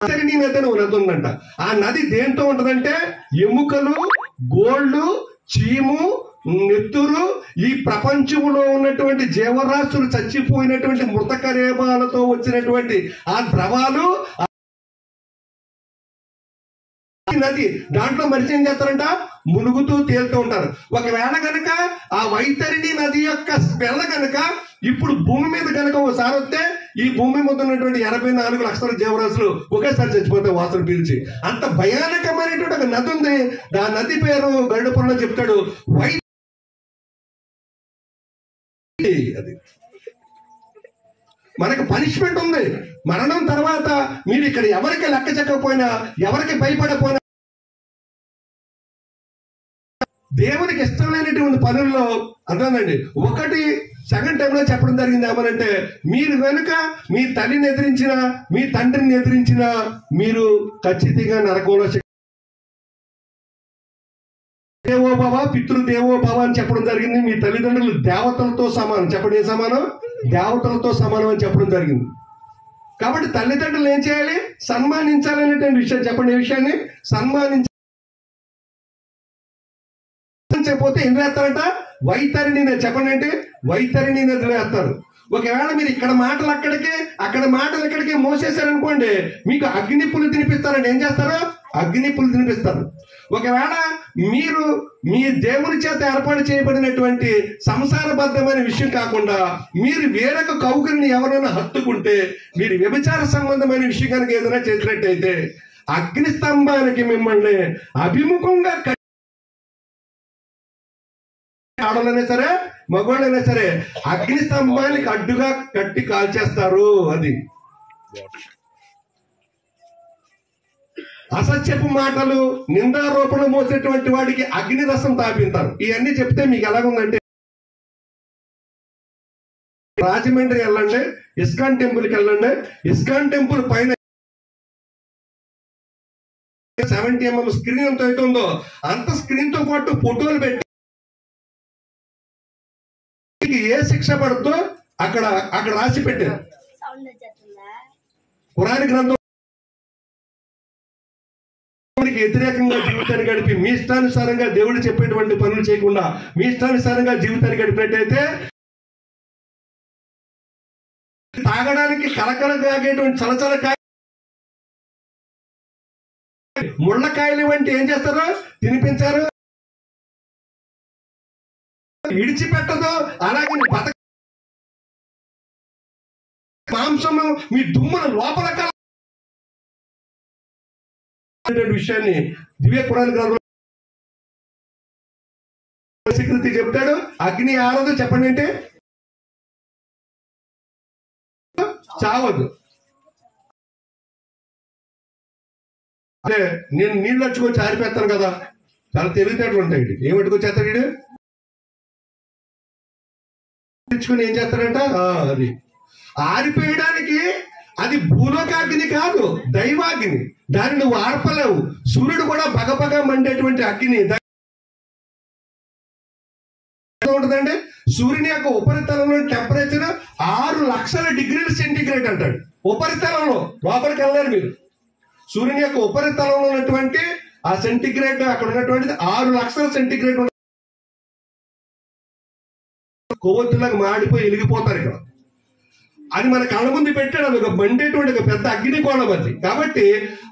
వైతరిణి నది అని ఒక నది ఉందంట. ఆ నది దేంతో ఉంటదంటే ఎముకలు, గోళ్ళు, చీము, నెత్తురు, ఈ ప్రపంచంలో ఉన్నటువంటి జీవరాశులు చచ్చిపోయినటువంటి మృతకరేమాలతో వచ్చినటువంటి ఆ ద్రవాలు నది దాంట్లో మనిషి ఏం చేస్తారంట, మునుగుతూ తేలుతూ ఉంటారు. ఒకవేళ కనుక ఆ వైతరిణి నది యొక్క స్మెల్ కనుక ఇప్పుడు భూమి మీద కనుక ఒకసారి వస్తే ఈ భూమి మీద ఉన్నటువంటి 84 లక్షల జీవరాశులు ఒకేసారి చచ్చిపోతే వాసన పీల్చి. అంత భయానకమైనటువంటి ఒక నది ఉంది. ఆ నది పేరు గరుడపురంలో చెప్తాడు అది. మనకు పనిష్మెంట్ ఉంది. మరణం తర్వాత మీరు ఇక్కడ ఎవరికి లెక్క చెక్కకపోయినా, ఎవరికి భయపడకపోయినా, దేవునికి ఇష్టం లేనటువంటి పనుల్లో అర్థమండి. ఒకటి 2nd టైంలో చెప్పడం జరిగింది ఏమనంటే, మీరు కనుక మీ తల్లిని ఎదిరించినా, మీ తండ్రిని ఎదిరించినా మీరు ఖచ్చితంగా నరకంలో దేవోభవ, పితృదేవోభవ అని చెప్పడం జరిగింది. మీ తల్లిదండ్రులు దేవతలతో సమానం. చెప్పండి, ఏ సమానం? దేవతలతో సమానం అని చెప్పడం జరిగింది. కాబట్టి తల్లిదండ్రులు ఏం చేయాలి? సన్మానించాలనేటువంటి విషయం. చెప్పండి, ఏ విషయాన్ని? సన్మానించకపోతే ఏం వేస్తారంట? వైతరిణి నది. చెప్పండి అంటే వైతరిణి నదిలో వేస్తారు. ఒకవేళ మీరు ఇక్కడ మాటలు అక్కడికి, అక్కడ మాటలు ఇక్కడికి మోసేశారనుకోండి, మీకు అగ్ని పులి తినిపిస్తారండి. ఏం చేస్తారు? అగ్ని పులి తినిపిస్తారు. ఒకవేళ మీరు మీ దేవుని చేత ఏర్పాటు చేయబడినటువంటి సంసారబద్ధమైన విషయం కాకుండా మీరు వేరొక కౌగిలిని ఎవరైనా హత్తుకుంటే, మీరు వ్యభిచార సంబంధమైన విషయం కనుక ఏదైనా చేసినట్టయితే అగ్ని స్తంభానికి మిమ్మల్ని అభిముఖంగా, ఆడలైనా సరే మగవాళ్ళైనా సరే అగ్ని స్తంభానికి అడ్డుగా కట్టి కాల్చేస్తారు. అది అసత్యపు మాటలు, నిందారోపణ మోసేటువంటి వాడికి అగ్ని రసం తాపింతారు. ఇవన్నీ చెప్తే మీకు ఎలాగుందంటే, రాజమండ్రి వెళ్ళండి, ఇస్కాన్ టెంపుల్కి వెళ్ళండి. ఇస్కాన్ టెంపుల్ పైన 70 mm స్క్రీన్ ఎంత అవుతుందో అంత స్క్రీన్ తో పాటు ఫోటోలు పెట్టి ఏ శిక్ష పడుతుందో అక్కడ రాసి పెట్టారు. పురాణ గ్రంథం దేవునికి వ్యతిరేకంగా జీవితాన్ని గడిపి మీ ఇష్టానుసారంగా దేవుడు చెప్పేటువంటి పనులు చేయకుండా మీ ఇష్టానుసారంగా జీవితాన్ని గడిపినట్టయితే తాగడానికి కలకల కాగేటువంటి చలచల ముళ్ళకాయలు వంటి ఏం చేస్తారో తినిపించారు, విడిచిపెట్టదు. అలాగే బతక మాంసము మీ దుమ్మును లోపల విషయాన్ని దివ్య ఖురాన్ గ్రంథంలో స్వీకృతి చెప్తాడు. అగ్ని ఆరదు, చెప్పండి అంటే చావదు. అదే నేను నీళ్ళు వచ్చుకొని చారిపేస్తాను కదా, చాలా తెలివితేటలు ఉంటాయి. ఏమట్టుకొచ్చేస్తాడు వీడు, తెచ్చుకొని ఏం చేస్తాడంట, అది ఆరిపోయడానికి అది భూలోకాగ్ని కాదు, దైవాగ్ని. దాన్ని నువ్వు ఆర్పలేవు. సూర్యుడు కూడా బగబగ మండేటువంటి అగ్ని ఉంటుందండి. సూర్యుని యొక్క ఉపరితలంలో టెంపరేచర్ 6,00,000 డిగ్రీల సెంటీగ్రేడ్ అంటాడు. ఉపరితలంలో లోపలికి వెళ్ళారు మీరు. సూర్యుని యొక్క ఉపరితలంలో ఉన్నటువంటి ఆ సెంటీగ్రేడ్ అక్కడ ఉన్నటువంటిది 6,00,000 సెంటీగ్రేడ్. కొవ్వొత్తులకు మాడిపోయి వెలిగిపోతారు ఇక్కడ. అది మన కళ్ళ ముందు పెట్టాడు. అది ఒక మండేటువంటి ఒక పెద్ద అగ్ని కోణం అది. కాబట్టి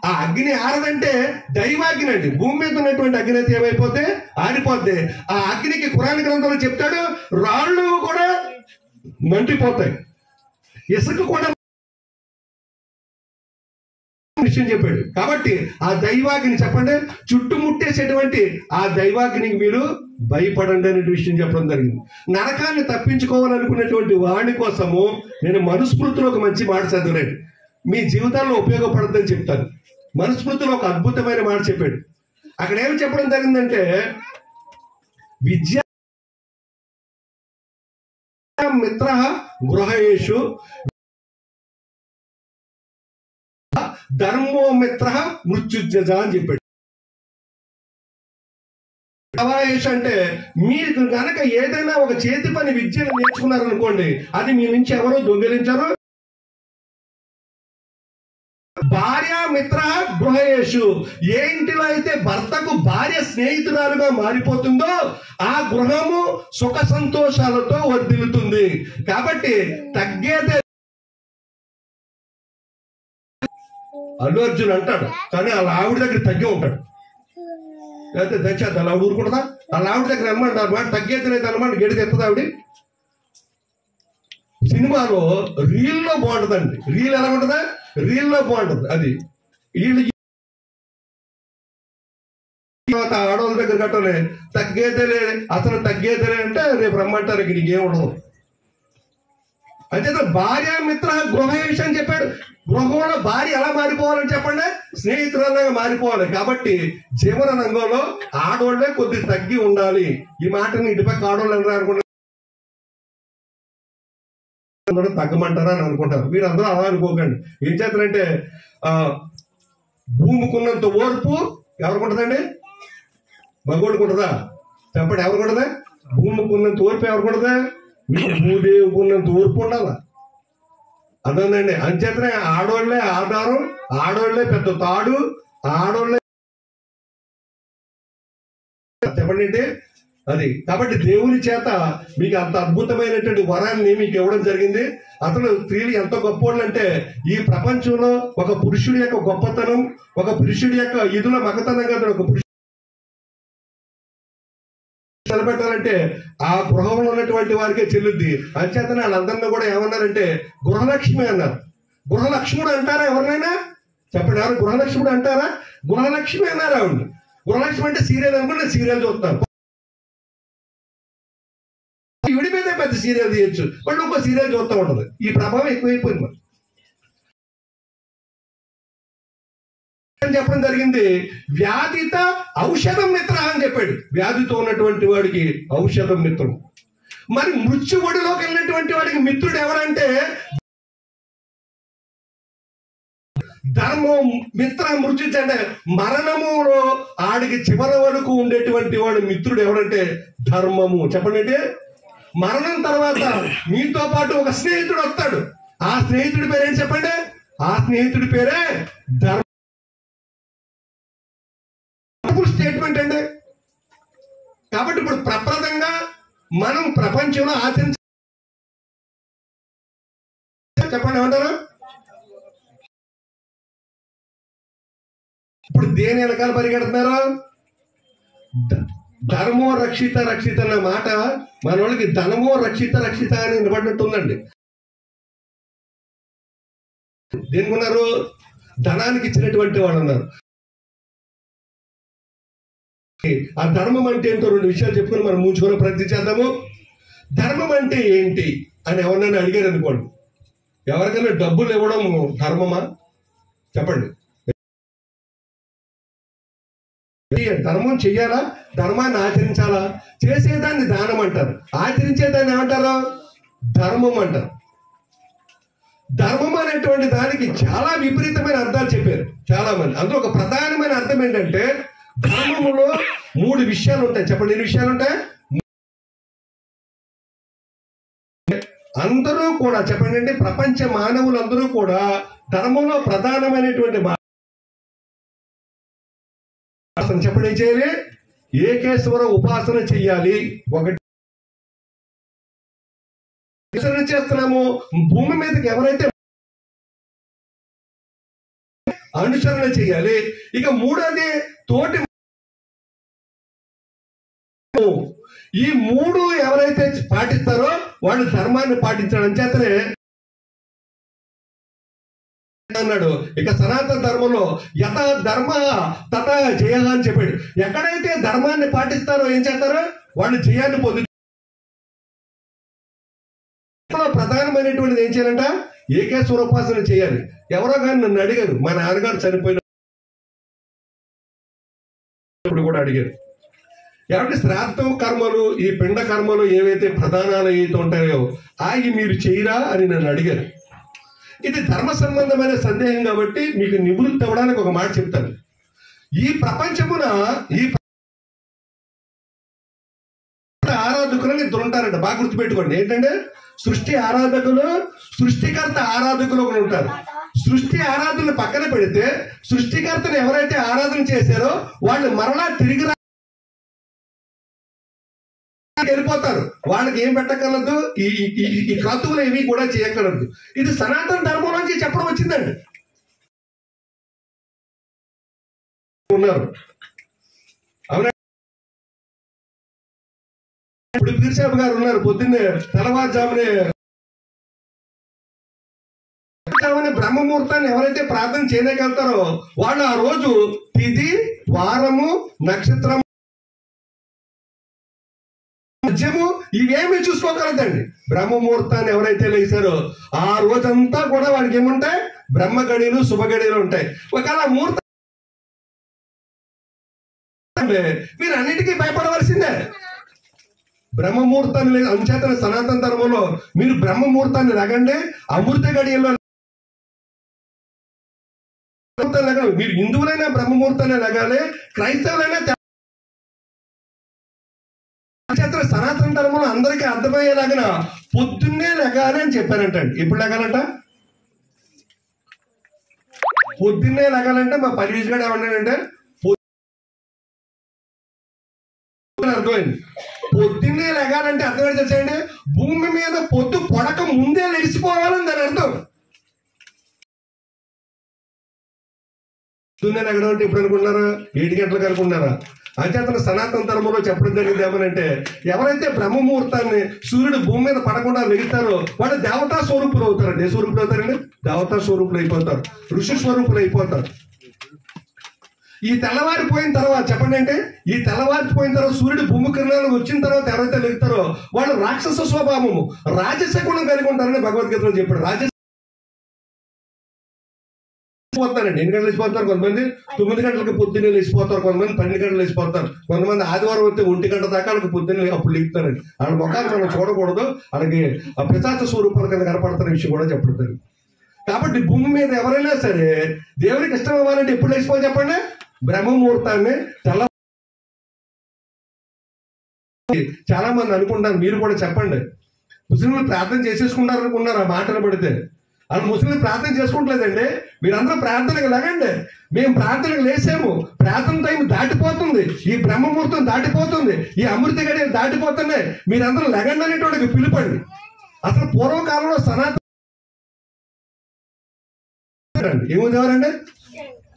ఆ అగ్ని ఆరదంటే దైవాగ్ని అండి. భూమి మీద ఉన్నటువంటి అగ్ని అయితే ఏమైపోతే ఆరిపోద్ది. ఆ అగ్నికి ఖురాన్ గ్రంథంలో చెప్తాడు, రాళ్ళు కూడా మండిపోతాయి, ఇసుక కూడా విషయం చెప్పాడు. కాబట్టి ఆ దైవాగ్ని చెప్పండి, చుట్టుముట్టేసేటువంటి ఆ దైవాగ్నికి మీరు భయపడండి అనే విషయం చెప్పడం జరిగింది. నరకాన్ని తప్పించుకోవాలనుకునేటువంటి వాడి కోసము నేను మనుస్మృతిలో ఒక మంచి మాట చదివాను, మీ జీవితాల్లో ఉపయోగపడుతుందని చెప్తాను. మనుస్మృతిలో ఒక అద్భుతమైన మాట చెప్పాడు. అక్కడ ఏమి చెప్పడం జరిగిందంటే, విద్యా మిత్ర గృహేషు ధర్మో మిత్ర మృత్యుజ అని చెప్పాడు. అంటే మీరు కనుక ఏదైనా ఒక చేతి పని విద్యను నేర్చుకున్నారనుకోండి, అది మీ నుంచి ఎవరో దొంగిలించారు. భార్య మిత్ర గృహేషు, ఏ ఇంటిలో అయితే భర్తకు భార్య స్నేహితురాలుగా మారిపోతుందో ఆ గృహము సుఖ సంతోషాలతో వర్ధిల్లుతుంది. కాబట్టి తగ్గేదే. అల్లు అర్జున్ అంటాడు, కానీ వాళ్ళ ఆవిడ దగ్గర తగ్గే ఉంటాడు. లేకపోతే దచ్చేద్దా అలా ఊరుకుంటుందా? వాళ్ళ ఆవిడ దగ్గర అనమాట మాట తగ్గేది లేదు అనమాట. గడిది ఎత్తది ఆవిడ. సినిమాలో రీల్లో బాగుంటుందండి. రీల్ ఎలా ఉంటుందా? రీల్లో బాగుంటుంది. అది వీళ్ళు ఆడవాళ్ళ దగ్గర కట్టాలి, తగ్గేదేలే అసలు తగ్గేదేలే అంటే రేపు రమ్మంటారు, ఇక నీకేం ఉండదు. అంతే భార్య మిత్ర గృహేష్ అని చెప్పాడు. గృహంలో భార్య ఎలా మారిపోవాలని చెప్పండి, స్నేహితురాలుగా మారిపోవాలి. కాబట్టి జీవన రంగంలో ఆడోళ్లే కొద్ది తగ్గి ఉండాలి. ఈ మాటని ఇటుపక్క ఆడోళ్ళు అనరా అనుకుంటారు, తగ్గమంటారా అని అనుకుంటారు. మీరు అందరూ అలా అనుకోకండి. ఏం చేస్తారంటే భూమికున్నంత ఓర్పు ఎవరికుంటుందండి? మగోడుకుంటుందా? చెప్పండి, ఎవరికుంటుందా? భూమికున్నంత ఓర్పు ఎవరికుంటుందా? మీకు భూదేవికున్నంత ఓర్పు ఉండాలా. అదేనండి. అంచేతనే ఆడోళ్లే ఆధారం, ఆడోళ్లే పెద్ద తాడు, ఆడోళ్లే చెప్పండి అంటే అది. కాబట్టి దేవుని చేత మీకు అంత అద్భుతమైనటువంటి వరాన్ని మీకు ఇవ్వడం జరిగింది. అసలు స్త్రీలు ఎంత గొప్పోళ్ళు అంటే, ఈ ప్రపంచంలో ఒక పురుషుడి యొక్క గొప్పతనం, ఒక పురుషుడి యొక్క ఇదుల మగతనం కదా, ఒక పురుషుడు నిలబెట్టాలంటే ఆ గృహంలో ఉన్నటువంటి వారికే చెల్లుద్ది. అంచేతనే వాళ్ళందరినీ కూడా ఏమన్నారంటే గృహలక్ష్మి అన్నారు. గృహలక్ష్ముడు అంటారా ఎవరినైనా? చెప్పండి, ఎవరు గృహలక్ష్ముడు అంటారా? గృహలక్ష్మి అన్నారు ఆవిడ. గృహలక్ష్మి అంటే సీరియల్ అనుకుంటే సీరియల్ చూస్తారు. విడి మీద పెద్ద సీరియల్ తీయచ్చు, మళ్ళీ ఇంకో సీరియల్ చూస్తూ ఉండదు. ఈ ప్రభావం ఎక్కువైపోయింది. మరి చెప్పడం జరిగింది, వ్యాధిత ఔషధం మిత్ర అని చెప్పాడు. వ్యాధితో ఉన్నటువంటి వాడికి ఔషధం మిత్రుడు. మరి మృత్యువుడిలోకి వెళ్ళినటువంటి వాడికి మిత్రుడు ఎవరంటే ధర్మం మిత్ర మృత్యు అంటే మరణములో ఆడికి చివరి వరకు ఉండేటువంటి వాడు మిత్రుడు ఎవరంటే ధర్మము. చెప్పండి అంటే మరణం తర్వాత మీతో పాటు ఒక స్నేహితుడు వస్తాడు. ఆ స్నేహితుడి పేరు ఏంటి చెప్పండి? ఆ స్నేహితుడి పేరే ధర్మ. కాబట్టి ఇప్పుడు ప్రప్రదంగా మనం ప్రపంచంలో ఆచరించ చెప్పండి ఏమంటారు? ఇప్పుడు దేని వెనకాల పరిగెడుతున్నారు? ధర్మో రక్షిత రక్షిత అన్న మాట మన వాళ్ళకి ధనమో రక్షిత రక్షిత అని వినబడినట్టుందండి. దేనికి ఉన్నారు? ధనానికి ఇచ్చినటువంటి వాళ్ళు ఉన్నారు. ఆ ధర్మం అంటే ఏంటో రెండు విషయాలు చెప్పుకొని మనం మూచుకొని ప్రయత్నం చేద్దాము. ధర్మం అంటే ఏంటి అని ఎవరినైనా అడిగారు అనుకోండి, ఎవరికైనా డబ్బులు ఇవ్వడం ధర్మమా? చెప్పండి. ధర్మం చెయ్యాలా? ధర్మాన్ని ఆచరించాలా? చేసేదాన్ని దానం అంటారు, ఆచరించేదాన్ని ఏమంటారు? ధర్మం అంటారు. ధర్మం అనేటువంటి దానికి చాలా విపరీతమైన అర్థాలు చెప్పారు చాలా మంది. అందులో ఒక ప్రధానమైన అర్థం ఏంటంటే ధర్మములో 3 విషయాలు ఉంటాయి. చెప్పండి, ఎన్ని విషయాలు ఉంటాయి? అందరూ కూడా చెప్పండి అండి, ప్రపంచ మానవులందరూ కూడా ధర్మంలో ప్రధానమైనటువంటి చెప్పండి ఏం చేయాలి? ఏకేశ్వర ఉపాసన చెయ్యాలి. ఒకటి చేస్తున్నాము, భూమి మీదకి ఎవరైతే అనుసరణ చేయాలి. ఇక మూడోది తోటి. ఈ 3 ఎవరైతే పాటిస్తారో వాళ్ళు ధర్మాన్ని పాటించడం చేతనే అన్నాడు. ఇక సనాతన ధర్మంలో యథా ధర్మ తథా జయ అని చెప్పాడు. ఎక్కడైతే ధర్మాన్ని పాటిస్తారో ఏం చేస్తారో వాళ్ళు జయాన్ని పొందుతారు. ప్రధానమైనటువంటిది ఏం చేయాలంట? ఏకేశ్వర ఉపాసన చేయాలి. ఎవరో కానీ నన్ను అడిగారు, మా నాన్నగారు చనిపోయినప్పుడు కూడా అడిగారు, ఏమంటే శ్రాద్ధం కర్మలు ఈ పిండ కర్మలు ఏవైతే ప్రధానాలు ఏవైతే ఉంటాయో అవి మీరు చేయరా అని నన్ను అడిగారు. ఇది ధర్మ సంబంధమైన సందేహం కాబట్టి మీకు నివృత్తి అవ్వడానికి ఒక మాట చెప్తాను. ఈ ప్రపంచమున ఈ ఆరాధకులని ఇద్దరు ఉంటారంట, బాగా గుర్తుపెట్టుకోండి. ఏంటంటే సృష్టి ఆరాధకులు, సృష్టికర్త ఆరాధకులు ఒకరు ఉంటారు. సృష్టి ఆరాధనలు పక్కన పెడితే సృష్టికర్తను ఎవరైతే ఆరాధన చేశారో వాళ్ళు మరలా తిరిగి వెళ్ళిపోతారు. వాళ్ళకి ఏం పెట్టగలదు, ఈ క్రతువులు ఏవి కూడా చేయగలదు. ఇది సనాతన ధర్మం నుంచి చెప్పడం వచ్చిందండి. ఉన్నారు అవునా? ఇప్పుడు పీర్సాబ్ గారు ఉన్నారు, పొద్దున్నే తెల్లవారుజామునే బ్రహ్మముహూర్తాన్ని ఎవరైతే ప్రార్థన చేయలేకెళ్తారో వాళ్ళు ఆ రోజు తిథి, వారము, నక్షత్రం, మధ్యము ఇవేమి చూసుకోగలదండి. బ్రహ్మముహూర్తాన్ని ఎవరైతే లేచారో ఆ రోజంతా కూడా వాడికి ఏముంటాయి? బ్రహ్మ గడియలు, శుభ గడియలు ఉంటాయి. ఒకవేళ ముహూర్తం మీరు అన్నిటికీ భయపడవలసిందే. బ్రహ్మముహూర్తాన్ని లేదు అంచేతన సనాతన ధర్మంలో మీరు బ్రహ్మముహూర్తాన్ని లగండి, అమృత గడియల్లో మీరు హిందువులైనా బ్రహ్మముహూర్తాన్ని లగాలి, క్రైస్తవులైనా. సనాతన ధర్మంలో అందరికీ అర్థమయ్యేలాగిన పొద్దున్నే లెగాలి అని చెప్పారంటండి. ఎప్పుడు లెగాలంట? పొద్దున్నే లెగాలంటే మా పర్వీజ్ గారు ఏమన్నాడంటే అర్థమైంది. పొద్దున్నే లెగాలంటే అర్థమైంది తెచ్చండి, భూమి మీద పొద్దు పొడక ముందే లెగిసిపోవాలని దాని అర్థం. పొద్దున్నే లెగడం అంటే ఇప్పుడు అనుకున్నారా? 7 గంటలకు అనుకున్నారా? అంచేతన సనాతన ధర్మంలో చెప్పడం జరిగింది ఏమనంటే ఎవరైతే బ్రహ్మముహూర్తాన్ని సూర్యుడు భూమి మీద పడకుండా వెళ్తారో వాళ్ళు దేవతా స్వరూపులు అవుతారండి. ఏ స్వరూపులు అవుతారండి? దేవతా స్వరూపులు అయిపోతారు, ఋషి స్వరూపులు అయిపోతారు. ఈ తెల్లవారిపోయిన తర్వాత చెప్పండి అంటే ఈ తెల్లవారిపోయిన తర్వాత సూర్యుడు భూమి కిరణాలు వచ్చిన తర్వాత ఎవరైతే వెళ్తారో వాళ్ళు రాక్షస స్వభావము, రాజస గుణం కలిగి ఉంటారని భగవద్గీతలో చెప్పాడు. రాజస పోతారండి. 8 గంటలు లేచిపోతారు కొంతమంది, 9 గంటలకు పొద్దున్నే లేచిపోతారు కొంతమంది, 12 గంటలు లేచిపోతారు కొంతమంది. ఆదివారం వస్తే 1 గంట దాకా వాళ్ళకి పొద్దున్నే అప్పుడు లేపుతారండి. వాళ్ళ ముఖాలు మనం చూడకూడదు, వాళ్ళకి ఆ పిశాచ స్వరూపాల కింద కనపడుతున్న విషయం కూడా చెప్పడుతుంది. కాబట్టి భూమి మీద ఎవరైనా సరే దేవునికి ఇష్టం అవ్వాలంటే ఎప్పుడు లేచిపోవాలి చెప్పండి? బ్రహ్మముహూర్తాన్ని చాలా మంది అనుకుంటారు, మీరు కూడా చెప్పండి. ముస్లింలు ప్రార్థన చేసేసుకుంటారు అనుకున్నారు ఆ మాటలు పడితే. వాళ్ళు ముస్లింలు ప్రార్థన చేసుకుంటలేదండి. మీరందరూ ప్రార్థనకు లేగండి. మేము ప్రార్థనకు లేసాము. ప్రార్థన టైం దాటిపోతుంది, ఈ బ్రహ్మముహూర్తం దాటిపోతుంది, ఈ అమృత గడియలు దాటిపోతున్నాయి. మీరందరూ లెగండి అనేటోడికి పిలుపండి. అసలు పూర్వకాలంలో సనాతన ఏమవుతావారండి?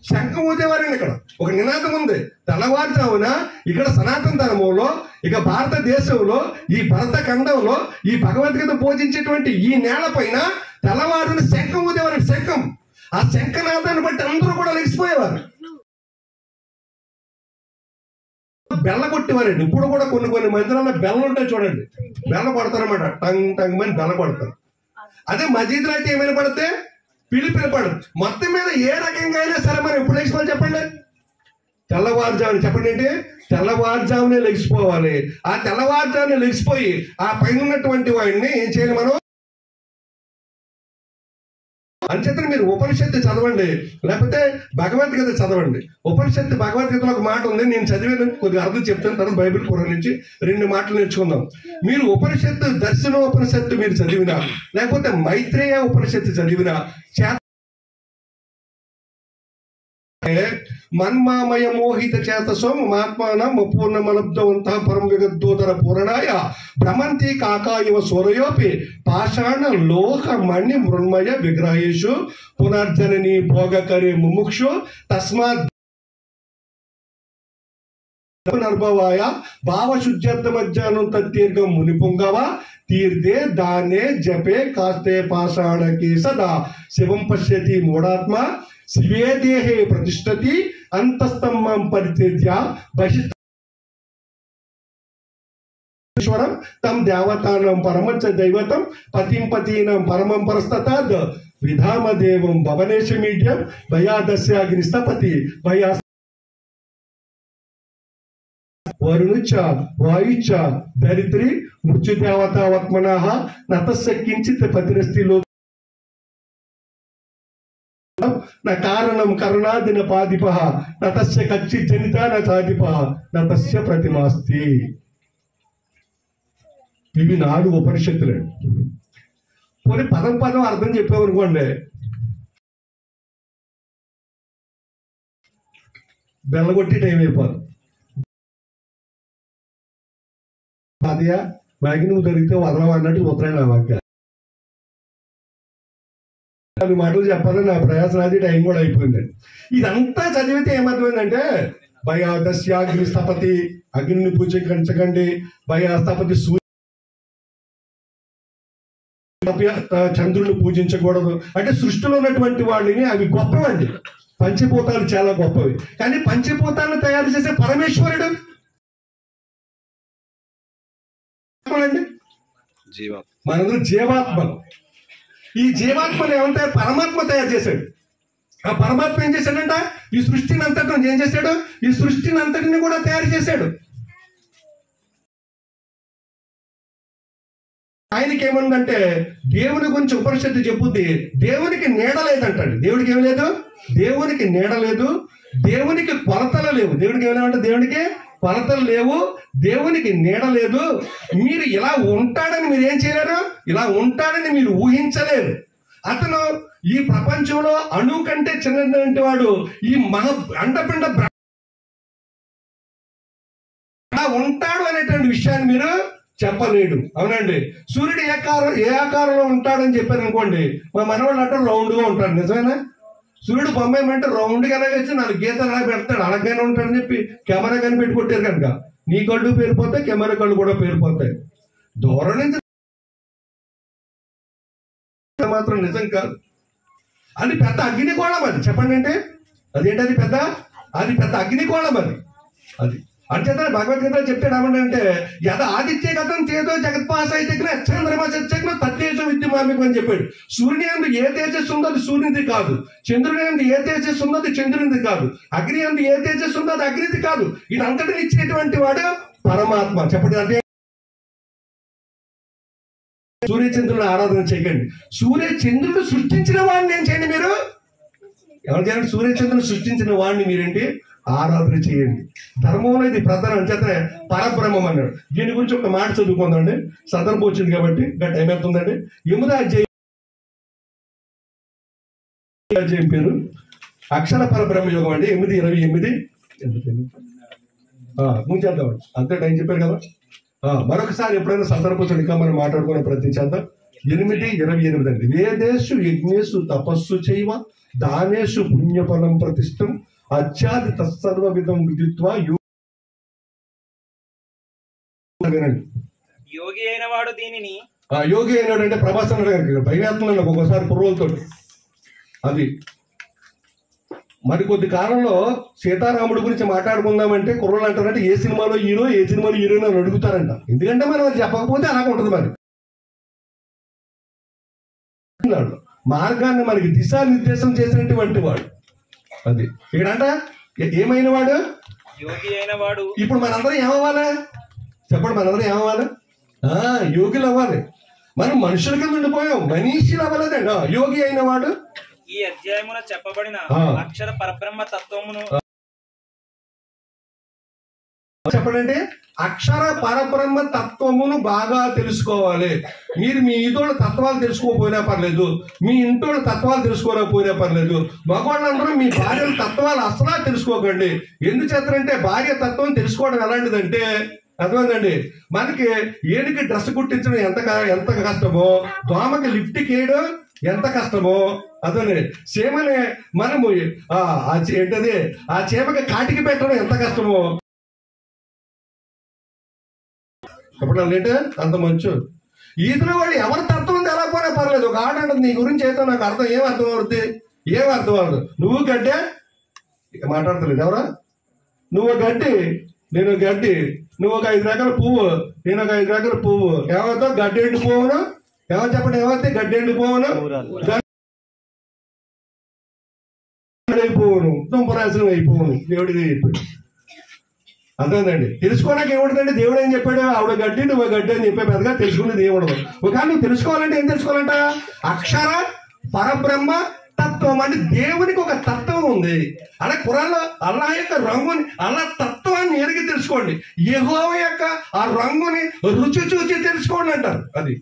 శంఖం ఊదేవారండి. ఇక్కడ ఒక నినాదం ఉంది. తెల్లవారుజామున ఇక్కడ సనాతన ధర్మంలో, ఇక భారతదేశంలో, ఈ భరత ఖండంలో, ఈ భగవద్గీత బోధించేటువంటి ఈ నేల పైన తెల్లవారుని శంఖం ఊదేవారండి. శంఖం, ఆ శంఖనాదాన్ని బట్టి అందరూ కూడా లెగిసిపోయేవారు. బెల్ల కొట్టేవారండి. ఇప్పుడు కూడా కొన్ని మందిరాల్లో బెల్లం ఉంటాయి చూడండి, బెల్ల కొడతారన్నమాట. టంగ్ టంగ్ అని బెల్ల కొడతారు. అదే మసీదులో అయితే ఏమైనా పడితే పిలుపడదు. మొత్తం మీద ఏ రకంగా అయినా సరే మనం ఎప్పుడు లెగిసిపోవాలి చెప్పండి? తెల్లవారుజామున. చెప్పండి ఏంటి? తెల్లవారుజామునే లెగిసిపోవాలి. ఆ తెల్లవారుజామునే లెగిసిపోయి ఆ పైన ఉన్నటువంటి వాడిని ఏం చేయాలి మనం? అంచేతనే మీరు ఉపనిషత్తు చదవండి, లేకపోతే భగవద్గీత చదవండి. ఉపనిషత్తు భగవద్గీతలో ఒక మాట ఉంది, నేను చదివాను, కొద్దిగా అర్థం చెప్తాను, తర్వాత బైబిల్ పురాణం నుంచి 2 మాటలు నేర్చుకుందాం. మీరు ఉపనిషత్తు, దర్శన ఉపనిషత్తు మీరు చదివినా, లేకపోతే మైత్రేయ ఉపనిషత్తు చదివినా, మన్మామయ మోహిత చేతసం ఆత్మానం అపూర్ణమలబ్ధవంత పరం విగద్దోదర పూరణాయ భ్రమంతి కాకాయవ సూరయోపి పాషాణ లోక మణి మృన్మయ విగ్రహేషు పునర్జనని భోగకరే ముముక్షు తస్మాత్ నర్భవాయ భావశుద్ధ్యర్థ మధ్యాహ్నం తత్తీర్ఘం మునిపుంగవ తీర్థే దానే జపే కాస్తే పాషాణకి సదా శివం పశ్యతి మూఢాత్మ శివే దేహే ప్రతిష్టతి అంతస్తమ్మం పరిత్యజ్య బహిష్వరం తం దేవతానం పరమచ్చ దైవతం పతిం పతీనం పరమం పరస్తతాద్ విధామదేవం భవనేశమీడ్యం భయాదస్యాగ్నిస్తపతి భయా వరుణుచ్చ వాయుచ్చ దరిద్రి మృత్యుదేవతావత్మనః నతస్య కించిత్ పతిరస్తిలో నా కారణం కరుణాదిన పాదిప నతస్య కచ్చి జనిత నాదిప నతస్య ప్రతిమాస్తి. ఇవి 4 ఉపనిషత్తులండి. పోనీ పదం అర్థం చెప్పామనుకోండి, బెల్లగొట్టి టైం అయిపోదు. అదే మ్యాగి నువ్వు దొరికితే వదలవు అన్నట్టు ఉత్తరాయణ వాక్య మాటలు చెప్పాలని నా ప్రయాసం, అది టైం కూడా అయిపోయిందండి. ఇదంతా చదివితే ఏమర్థమైందంటే భయాదస్యాగ్ని స్థపతి, అగ్నిని పూజించకండి, భయాస్థపతి చంద్రుని పూజించకూడదు. అంటే సృష్టిలో ఉన్నటువంటి వాడిని అవి గొప్పవండి. పంచభూతాలు చాలా గొప్పవి. కానీ పంచభూతాలను తయారు చేసే పరమేశ్వరుడు మనందరూ జీవాత్మలు. ఈ జీవాత్మను ఏమంటే పరమాత్మ తయారు చేశాడు. ఆ పరమాత్మ ఏం చేశాడంట? ఈ సృష్టిని అంతటిని ఏం చేశాడు? ఈ సృష్టిని అంతటిని కూడా తయారు చేశాడు. ఆయనకి ఏముందంటే దేవుని గురించి ఉపనిషత్తు చెప్పుద్ది, దేవునికి నీడ లేదంటండి. దేవుడికి ఏమి లేదు? దేవునికి నీడ లేదు, దేవునికి కొలతలు లేవు. దేవుడికి ఏమేమంటే దేవుడికి కొలతలు లేవు, దేవునికి నీడ లేదు. మీరు ఇలా ఉంటాడని మీరు ఏం చేయలేరు, ఇలా ఉంటాడని మీరు ఊహించలేరు. అతను ఈ ప్రపంచంలో అణువు కంటే చిన్నటువంటి వాడు. ఈ అండపిండ ఉంటాడు అనేటువంటి విషయాన్ని మీరు చెప్పలేడు. అవునండి. సూర్యుడు ఏ ఆకారంలో ఉంటాడని చెప్పారు అనుకోండి, మా మనవాళ్ళు అంటే రౌండ్గా ఉంటాడు. నిజమేనా? సూర్యుడు బొమ్మాయి రౌండ్ గా వేసి 4 గీతలు అలా పెడతాడు, అలాగైనా ఉంటాడని చెప్పి కెమెరా కానీ పెట్టి కొట్టారు కనుక నీ కళ్ళు పేరిపోతాయి, కెమెరా కళ్ళు కూడా పేరిపోతాయి. దూరం నుంచి మాత్రం నిజం కాదు. అది పెద్ద అగ్నిగోళం. అది చెప్పండి అంటే అదేంటి? అది పెద్ద అగ్నిగోళం. అది అంచేత భగవద్గీత చెప్తాడు ఏమంటే యథ ఆదిత్య గతం చేతో జగత్పాసైతగ్న చంద్రమ చచ్చగ్న తత్తేజం విద్యమామికం అని చెప్పాడు. సూర్యుని యందు ఏ తేజస్సు ఉందో అది సూర్యునిది కాదు, చంద్రుని యందు ఏ తేజస్సు ఉందో అది చంద్రునిది కాదు, అగ్ని యందు ఏ తేజస్సు ఉందో అది అగ్నిది కాదు. ఇదంతటిని ఇచ్చేటువంటి వాడు పరమాత్మ. చెప్పండి అంటే సూర్యచంద్రుని ఆరాధన చేయకండి. సూర్యచంద్రుడు సృష్టించిన వాడిని ఏం చేయండి మీరు? ఎవరు చేయండి? సూర్యచంద్రుని సృష్టించిన వాడిని మీరేంటి ఆరాధన చేయండి. ధర్మంలో ఇది ప్రధానం. అంచేతనే పరబ్రహ్మం అన్నాడు. దీని గురించి ఒక మాట చదువుకుందండి, సందర్భం వచ్చింది కాబట్టి. ఇంకా టైం అవుతుందండి. 8వ అధ్యాయం అధ్యాయం పేరు అక్షర పరబ్రహ్మ యోగం అండి. 8:28 ముంచేద్దాం. అంతే టైం చెప్పారు కదా. మరొకసారి ఎప్పుడైనా సందర్భం ఇంకా మనం మాట్లాడుకునే ప్రయత్నం చేద్దాం. 8:28 అండి. వేదేషు యజ్ఞేషు తపస్సు చేయవ దానేషు పుణ్యఫలం ప్రతిష్టం అత్యాది తత్సర్వ విధం విదిత్వా యోగి అయిన వాడు దీనిని యోగి అయినాడు అంటే ప్రభాసం గారికి భయవేత్తున్నాడు ఒక్కొక్కసారి కుర్రోలతో. అది మరికొద్ది కాలంలో సీతారాముడి గురించి మాట్లాడుకుందామంటే కుర్రోలు అంటారంటే ఏ సినిమాలో హీరో ఏ సినిమాలో హీరోయిన్ అని అడుగుతారంట. ఎందుకంటే మనం అది చెప్పకపోతే అలాగే ఉంటుంది. మరి మార్గాన్ని మనకి దిశానిర్దేశం చేసినటువంటి వాడు. అది ఇక్కడంట ఏమైన వాడు యోగి అయిన వాడు. ఇప్పుడు మనందరం ఏమవ్వాలి చెప్పండి? మనందరం ఏమవ్వాలి? యోగులు అవ్వాలి. మనం మనుషుల కింద ఉండిపోయాం, మనిషిలు అవ్వలేదండి. యోగి అయిన వాడు ఈ అధ్యాయమున చెప్పబడిన అక్షర పరబ్రహ్మ తత్వమును చెప్పండి. అక్షర పరబ్రహ్మ తత్వమును బాగా తెలుసుకోవాలి. మీరు మీ ఇంటోళ్ళ తత్వాలు తెలుసుకోకపోయినా పర్లేదు, మీ ఇంటోళ్ళ తత్వాలు తెలుసుకోకపోయినా పర్లేదు. మగవాళ్ళందరూ మీ భార్యల తత్వాలు అసలా తెలుసుకోకండి. ఎందుచేతంటే భార్య తత్వం తెలుసుకోవడం ఎలాంటిదంటే అర్థమైందండి. మనకి ఏడికి డ్రెస్ కుట్టించడం ఎంత కష్టమో, దోమకి లిఫ్ట్ చేయడం ఎంత కష్టమో అదే చీమని మనము ఏంటది ఆ చీమకి కాటికి పెట్టడం ఎంత కష్టమో అప్పుడు అంటే అంత మంచు. ఈతలో వాళ్ళు ఎవరి తత్వం తెలకపోయినా పర్లేదు. ఒక ఆట అంటే నీ గురించి అయితే నాకు ఏం అర్థం అవుతుంది, ఏం అర్థం అవ్వదు. నువ్వు గడ్డే మాట్లాడతలేదు ఎవరా, నువ్వు గడ్డి నేను గడ్డి, నువ్వు ఒక 5 రకాల పువ్వు నేను ఒక 5 రకాల పువ్వు. ఏమవుతావు? గడ్డి ఎండిపోవును. ఏమో చెప్పండి, ఏమవుతాయి? గడ్డి ఎండిపోవును, అయిపోవును, తుంపరాశనం అయిపోవును. దేవుడిది చెప్పాడు. అర్థమైందండి. తెలుసుకోవడానికి ఏముంటుందండి? దేవుడు ఏం చెప్పాడు? ఆవిడ గడ్డి నువ్వు గడ్డి అని చెప్పే పెద్దగా తెలుసుకునేది ఏముండదు. ఒకవేళ నువ్వు తెలుసుకోవాలంటే ఏం తెలుసుకోవాలంట? అక్షర పరబ్రహ్మ తత్వం. అంటే దేవునికి ఒక తత్వం ఉంది. అలా ఖురాన్లో అల్లాహ్ యొక్క రంగుని అల్లా తత్వాన్ని ఎరిగి తెలుసుకోండి. యెహోవా యొక్క ఆ రంగుని రుచి చూసి తెలుసుకోండి అంటారు. అది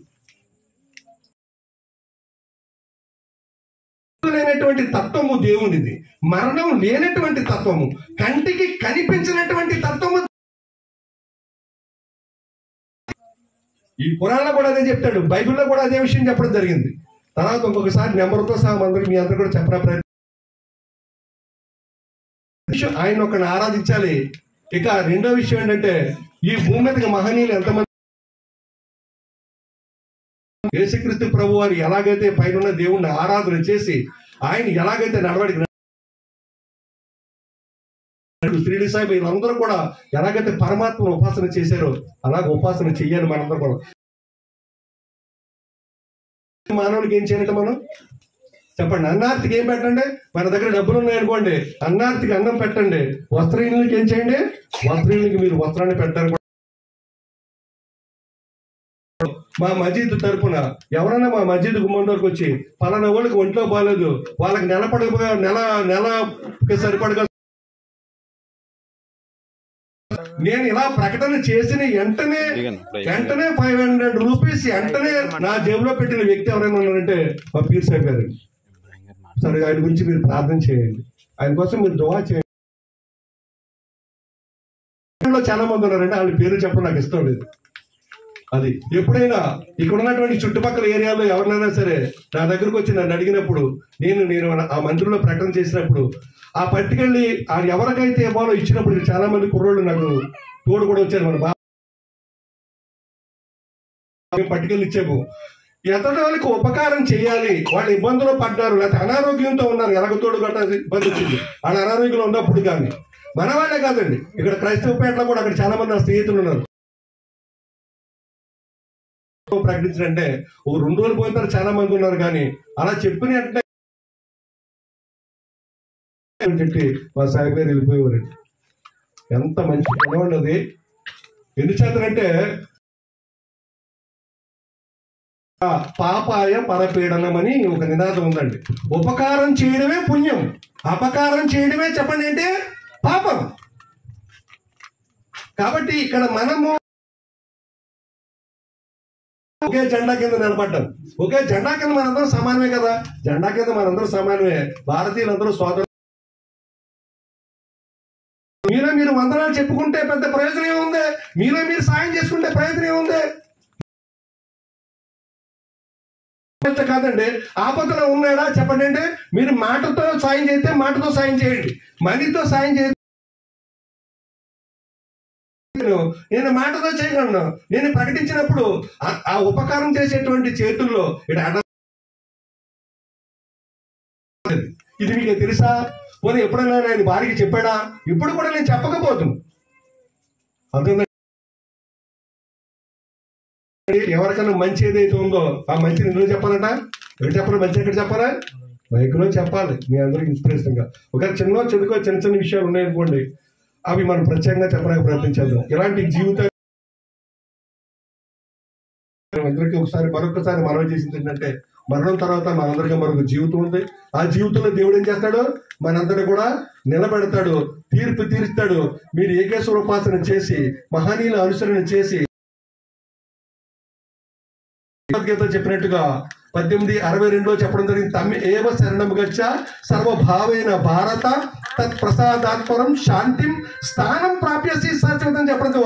లేనటువంటి తత్వము దేవునిది. మరణం లేనటువంటి తత్వము, కంటికి కనిపించినటువంటి తత్వము. ఈ ఖురాన్లో కూడా అదే చెప్తాడు, బైబిల్లో కూడా అదే విషయం చెప్పడం జరిగింది. తర్వాత ఇంకొకసారి నెంబర్తో సహా అందరికి మీ అందరూ కూడా చెప్పడం ప్రయత్నం. ఆయన ఒకరిని ఆరాధించాలి. ఇక రెండో విషయం ఏంటంటే ఈ భూమి మీదకి మహనీయులు ఎంతమంది, యేసుక్రీస్తు ప్రభు వారు ఎలాగైతే పైన దేవుణ్ణి ఆరాధన చేసి ఆయన ఎలాగైతే నడవడికి శ్రీడి సాయి వీళ్ళందరూ కూడా ఎలాగైతే పరమాత్మను ఉపాసన చేశారో అలాగే ఉపాసన చెయ్యాలి మనందరూ కూడా. మానవుడికి ఏం చేయాలంటే మనం చెప్పండి. అన్నార్థికి ఏం పెట్టండి? మన దగ్గర డబ్బులు ఉన్నాయనుకోండి, అన్నార్థికి అన్నం పెట్టండి. వస్త్రహీనులకి ఏం చేయండి? వస్త్రహీనులకి మీరు వస్త్రాన్ని పెట్టారు. మా మసీదు తరపున ఎవరైనా మా మసీదు గుమ్మం వరకు వచ్చి పలానా వాళ్ళకి ఒంట్లో బాగాలేదు, వాళ్ళకి నెలకి సరిపడగా నేను ఇలా ప్రకటన చేసిన వెంటనే 500 రూపీస్ వెంటనే నా జేబులో పెట్టిన వ్యక్తి ఎవరైనా ఉన్నారంటే మా పీర్ సాహెబ్ గారు. సరే, ఆయన గురించి మీరు ప్రార్థన చేయండి, ఆయన కోసం మీరు దువా చేయండి. చాలా మంది ఉన్నారంటే వాళ్ళ పేరు చెప్పడం నాకు ఇష్టం లేదు. అది ఎప్పుడైనా ఇక్కడ ఉన్నటువంటి చుట్టుపక్కల ఏరియాలో ఎవరినైనా సరే నా దగ్గరకు వచ్చి నన్ను అడిగినప్పుడు నేను ఆ మందిరంలో ప్రకటన చేసినప్పుడు ఆ పట్టుకెళ్ళి ఆ ఎవరికైతే ఇవ్వాలో ఇచ్చినప్పుడు చాలా మంది కుర్రోళ్ళు నాకు తోడు కూడా వచ్చారు. మన బాగా పట్టుకెళ్ళి ఇచ్చాము. ఎతటి వాళ్ళకి ఉపకారం చేయాలి. వాళ్ళు ఇబ్బందులు పడ్డారు, లేకపోతే అనారోగ్యంతో ఉన్నారు, ఎలాగ తోడు గట్ట ఇబ్బంది వచ్చింది వాళ్ళ అనారోగ్యంలో ఉన్నప్పుడు. కానీ మన వాళ్ళే కాదండి, ఇక్కడ క్రైస్తవపేటలో కూడా అక్కడ చాలా మంది నా స్నేహితులు ఉన్నారు. ప్రకటించారంటే ఒక 2 రోజులు పోయిన తర్వాత చాలా మంది ఉన్నారు. కానీ అలా చెప్పిన వెంటనే చెప్పి మా సాయి గారు వెళ్ళిపోయేవారండి. ఎంత మంచి పని అది. ఎందుచేతనంటే పాపాయ పరపీడనం అని ఒక నినాదం ఉందండి. ఉపకారం చేయడమే పుణ్యం, అపకారం చేయడమే చెప్పండి అంటే పాపం. కాబట్టి ఇక్కడ మనము ఒకే జెండా కింద నిలబడ్డాం. ఒకే జెండా కింద మనందరం సమానమే కదా. జెండా కింద మనందరం సమానమే. భారతీయులందరూ సోదరు. మీలో మీరు వందనాలు చెప్పుకుంటే పెద్ద ప్రయోజనం ఏముంది? మీలో మీరు సాయం చేసుకుంటే ప్రయోజనం ఏముంది? కాదండి. ఆపదలో ఉన్నాడా చెప్పండి అంటే మీరు మాటతో సాయం చేస్తే మాటతో సాయం చేయండి, మనీతో సాయం చేయండి. నేను మాటతో చేయగలను. నేను ప్రకటించినప్పుడు ఆ ఉపకారం చేసేటువంటి చేతుల్లో ఇది మీకు తెలుసా? పోనీ ఎప్పుడైనా నేను భార్యకి చెప్పాడా? ఇప్పుడు కూడా నేను చెప్పకపోతుంది. అర్థం. ఎవరికైనా మంచి ఏదైతే ఉందో ఆ మంచిని ఎందులో చెప్పాలట? ఎక్కడ చెప్పాలి? మంచి ఎక్కడ చెప్పాలా? మైకులో చెప్పాలి. మీ అందరికి ఇన్స్పిరేషన్ గా. ఒక చిన్న చిన్న విషయాలు ఉన్నాయనుకోండి, అవి మనం ప్రత్యేకంగా చెప్పడానికి ప్రయత్నించేద్దాం. ఇలాంటి జీవితాలు అందరికీ మరొకసారి మనవి చేసింది ఏంటంటే, మరణం తర్వాత మనందరికీ మరొక జీవితం ఉంది. ఆ జీవితంలో దేవుడు ఏం చేస్తాడు? మనందరినీ కూడా నిలబెడతాడు, తీర్పు తీరుస్తాడు. మీరు ఏకేశ్వర ఉపాసన చేసి, మహనీయుల అనుసరణ చేసి, భగవద్గీత చెప్పినట్టుగా 18:62లో చెప్పడం జరిగింది. తమ్మి ఏవ శరణం గచ్చ సర్వభావేన భారత తత్ ప్రసాదాత్పరం శాంతిం స్థానం ప్రాప్యసి శాశ్వతం చెప్పడం.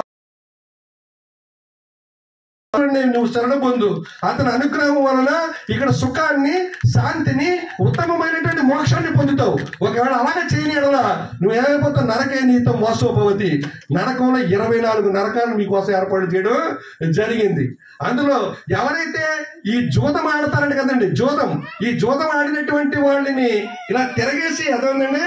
నువ్వు శరణ పొందు. అతని అనుగ్రహం వలన ఇక్కడ సుఖాన్ని, శాంతిని, ఉత్తమమైనటువంటి మోక్షాన్ని పొందుతావు. ఒకవేళ అలాగే చేయని ఎడలా నువ్వేమైపోతావు? నరకే నీతో మోసోపవతి. నరకంలో 24 నరకాలను మీకోసం ఏర్పాటు చేయడం జరిగింది. అందులో ఎవరైతే ఈ జూదం ఆడతారంట కదండి, జూదం, ఈ జూదం ఆడినటువంటి వాళ్ళని ఇలా తిరగేసి అదేంటండి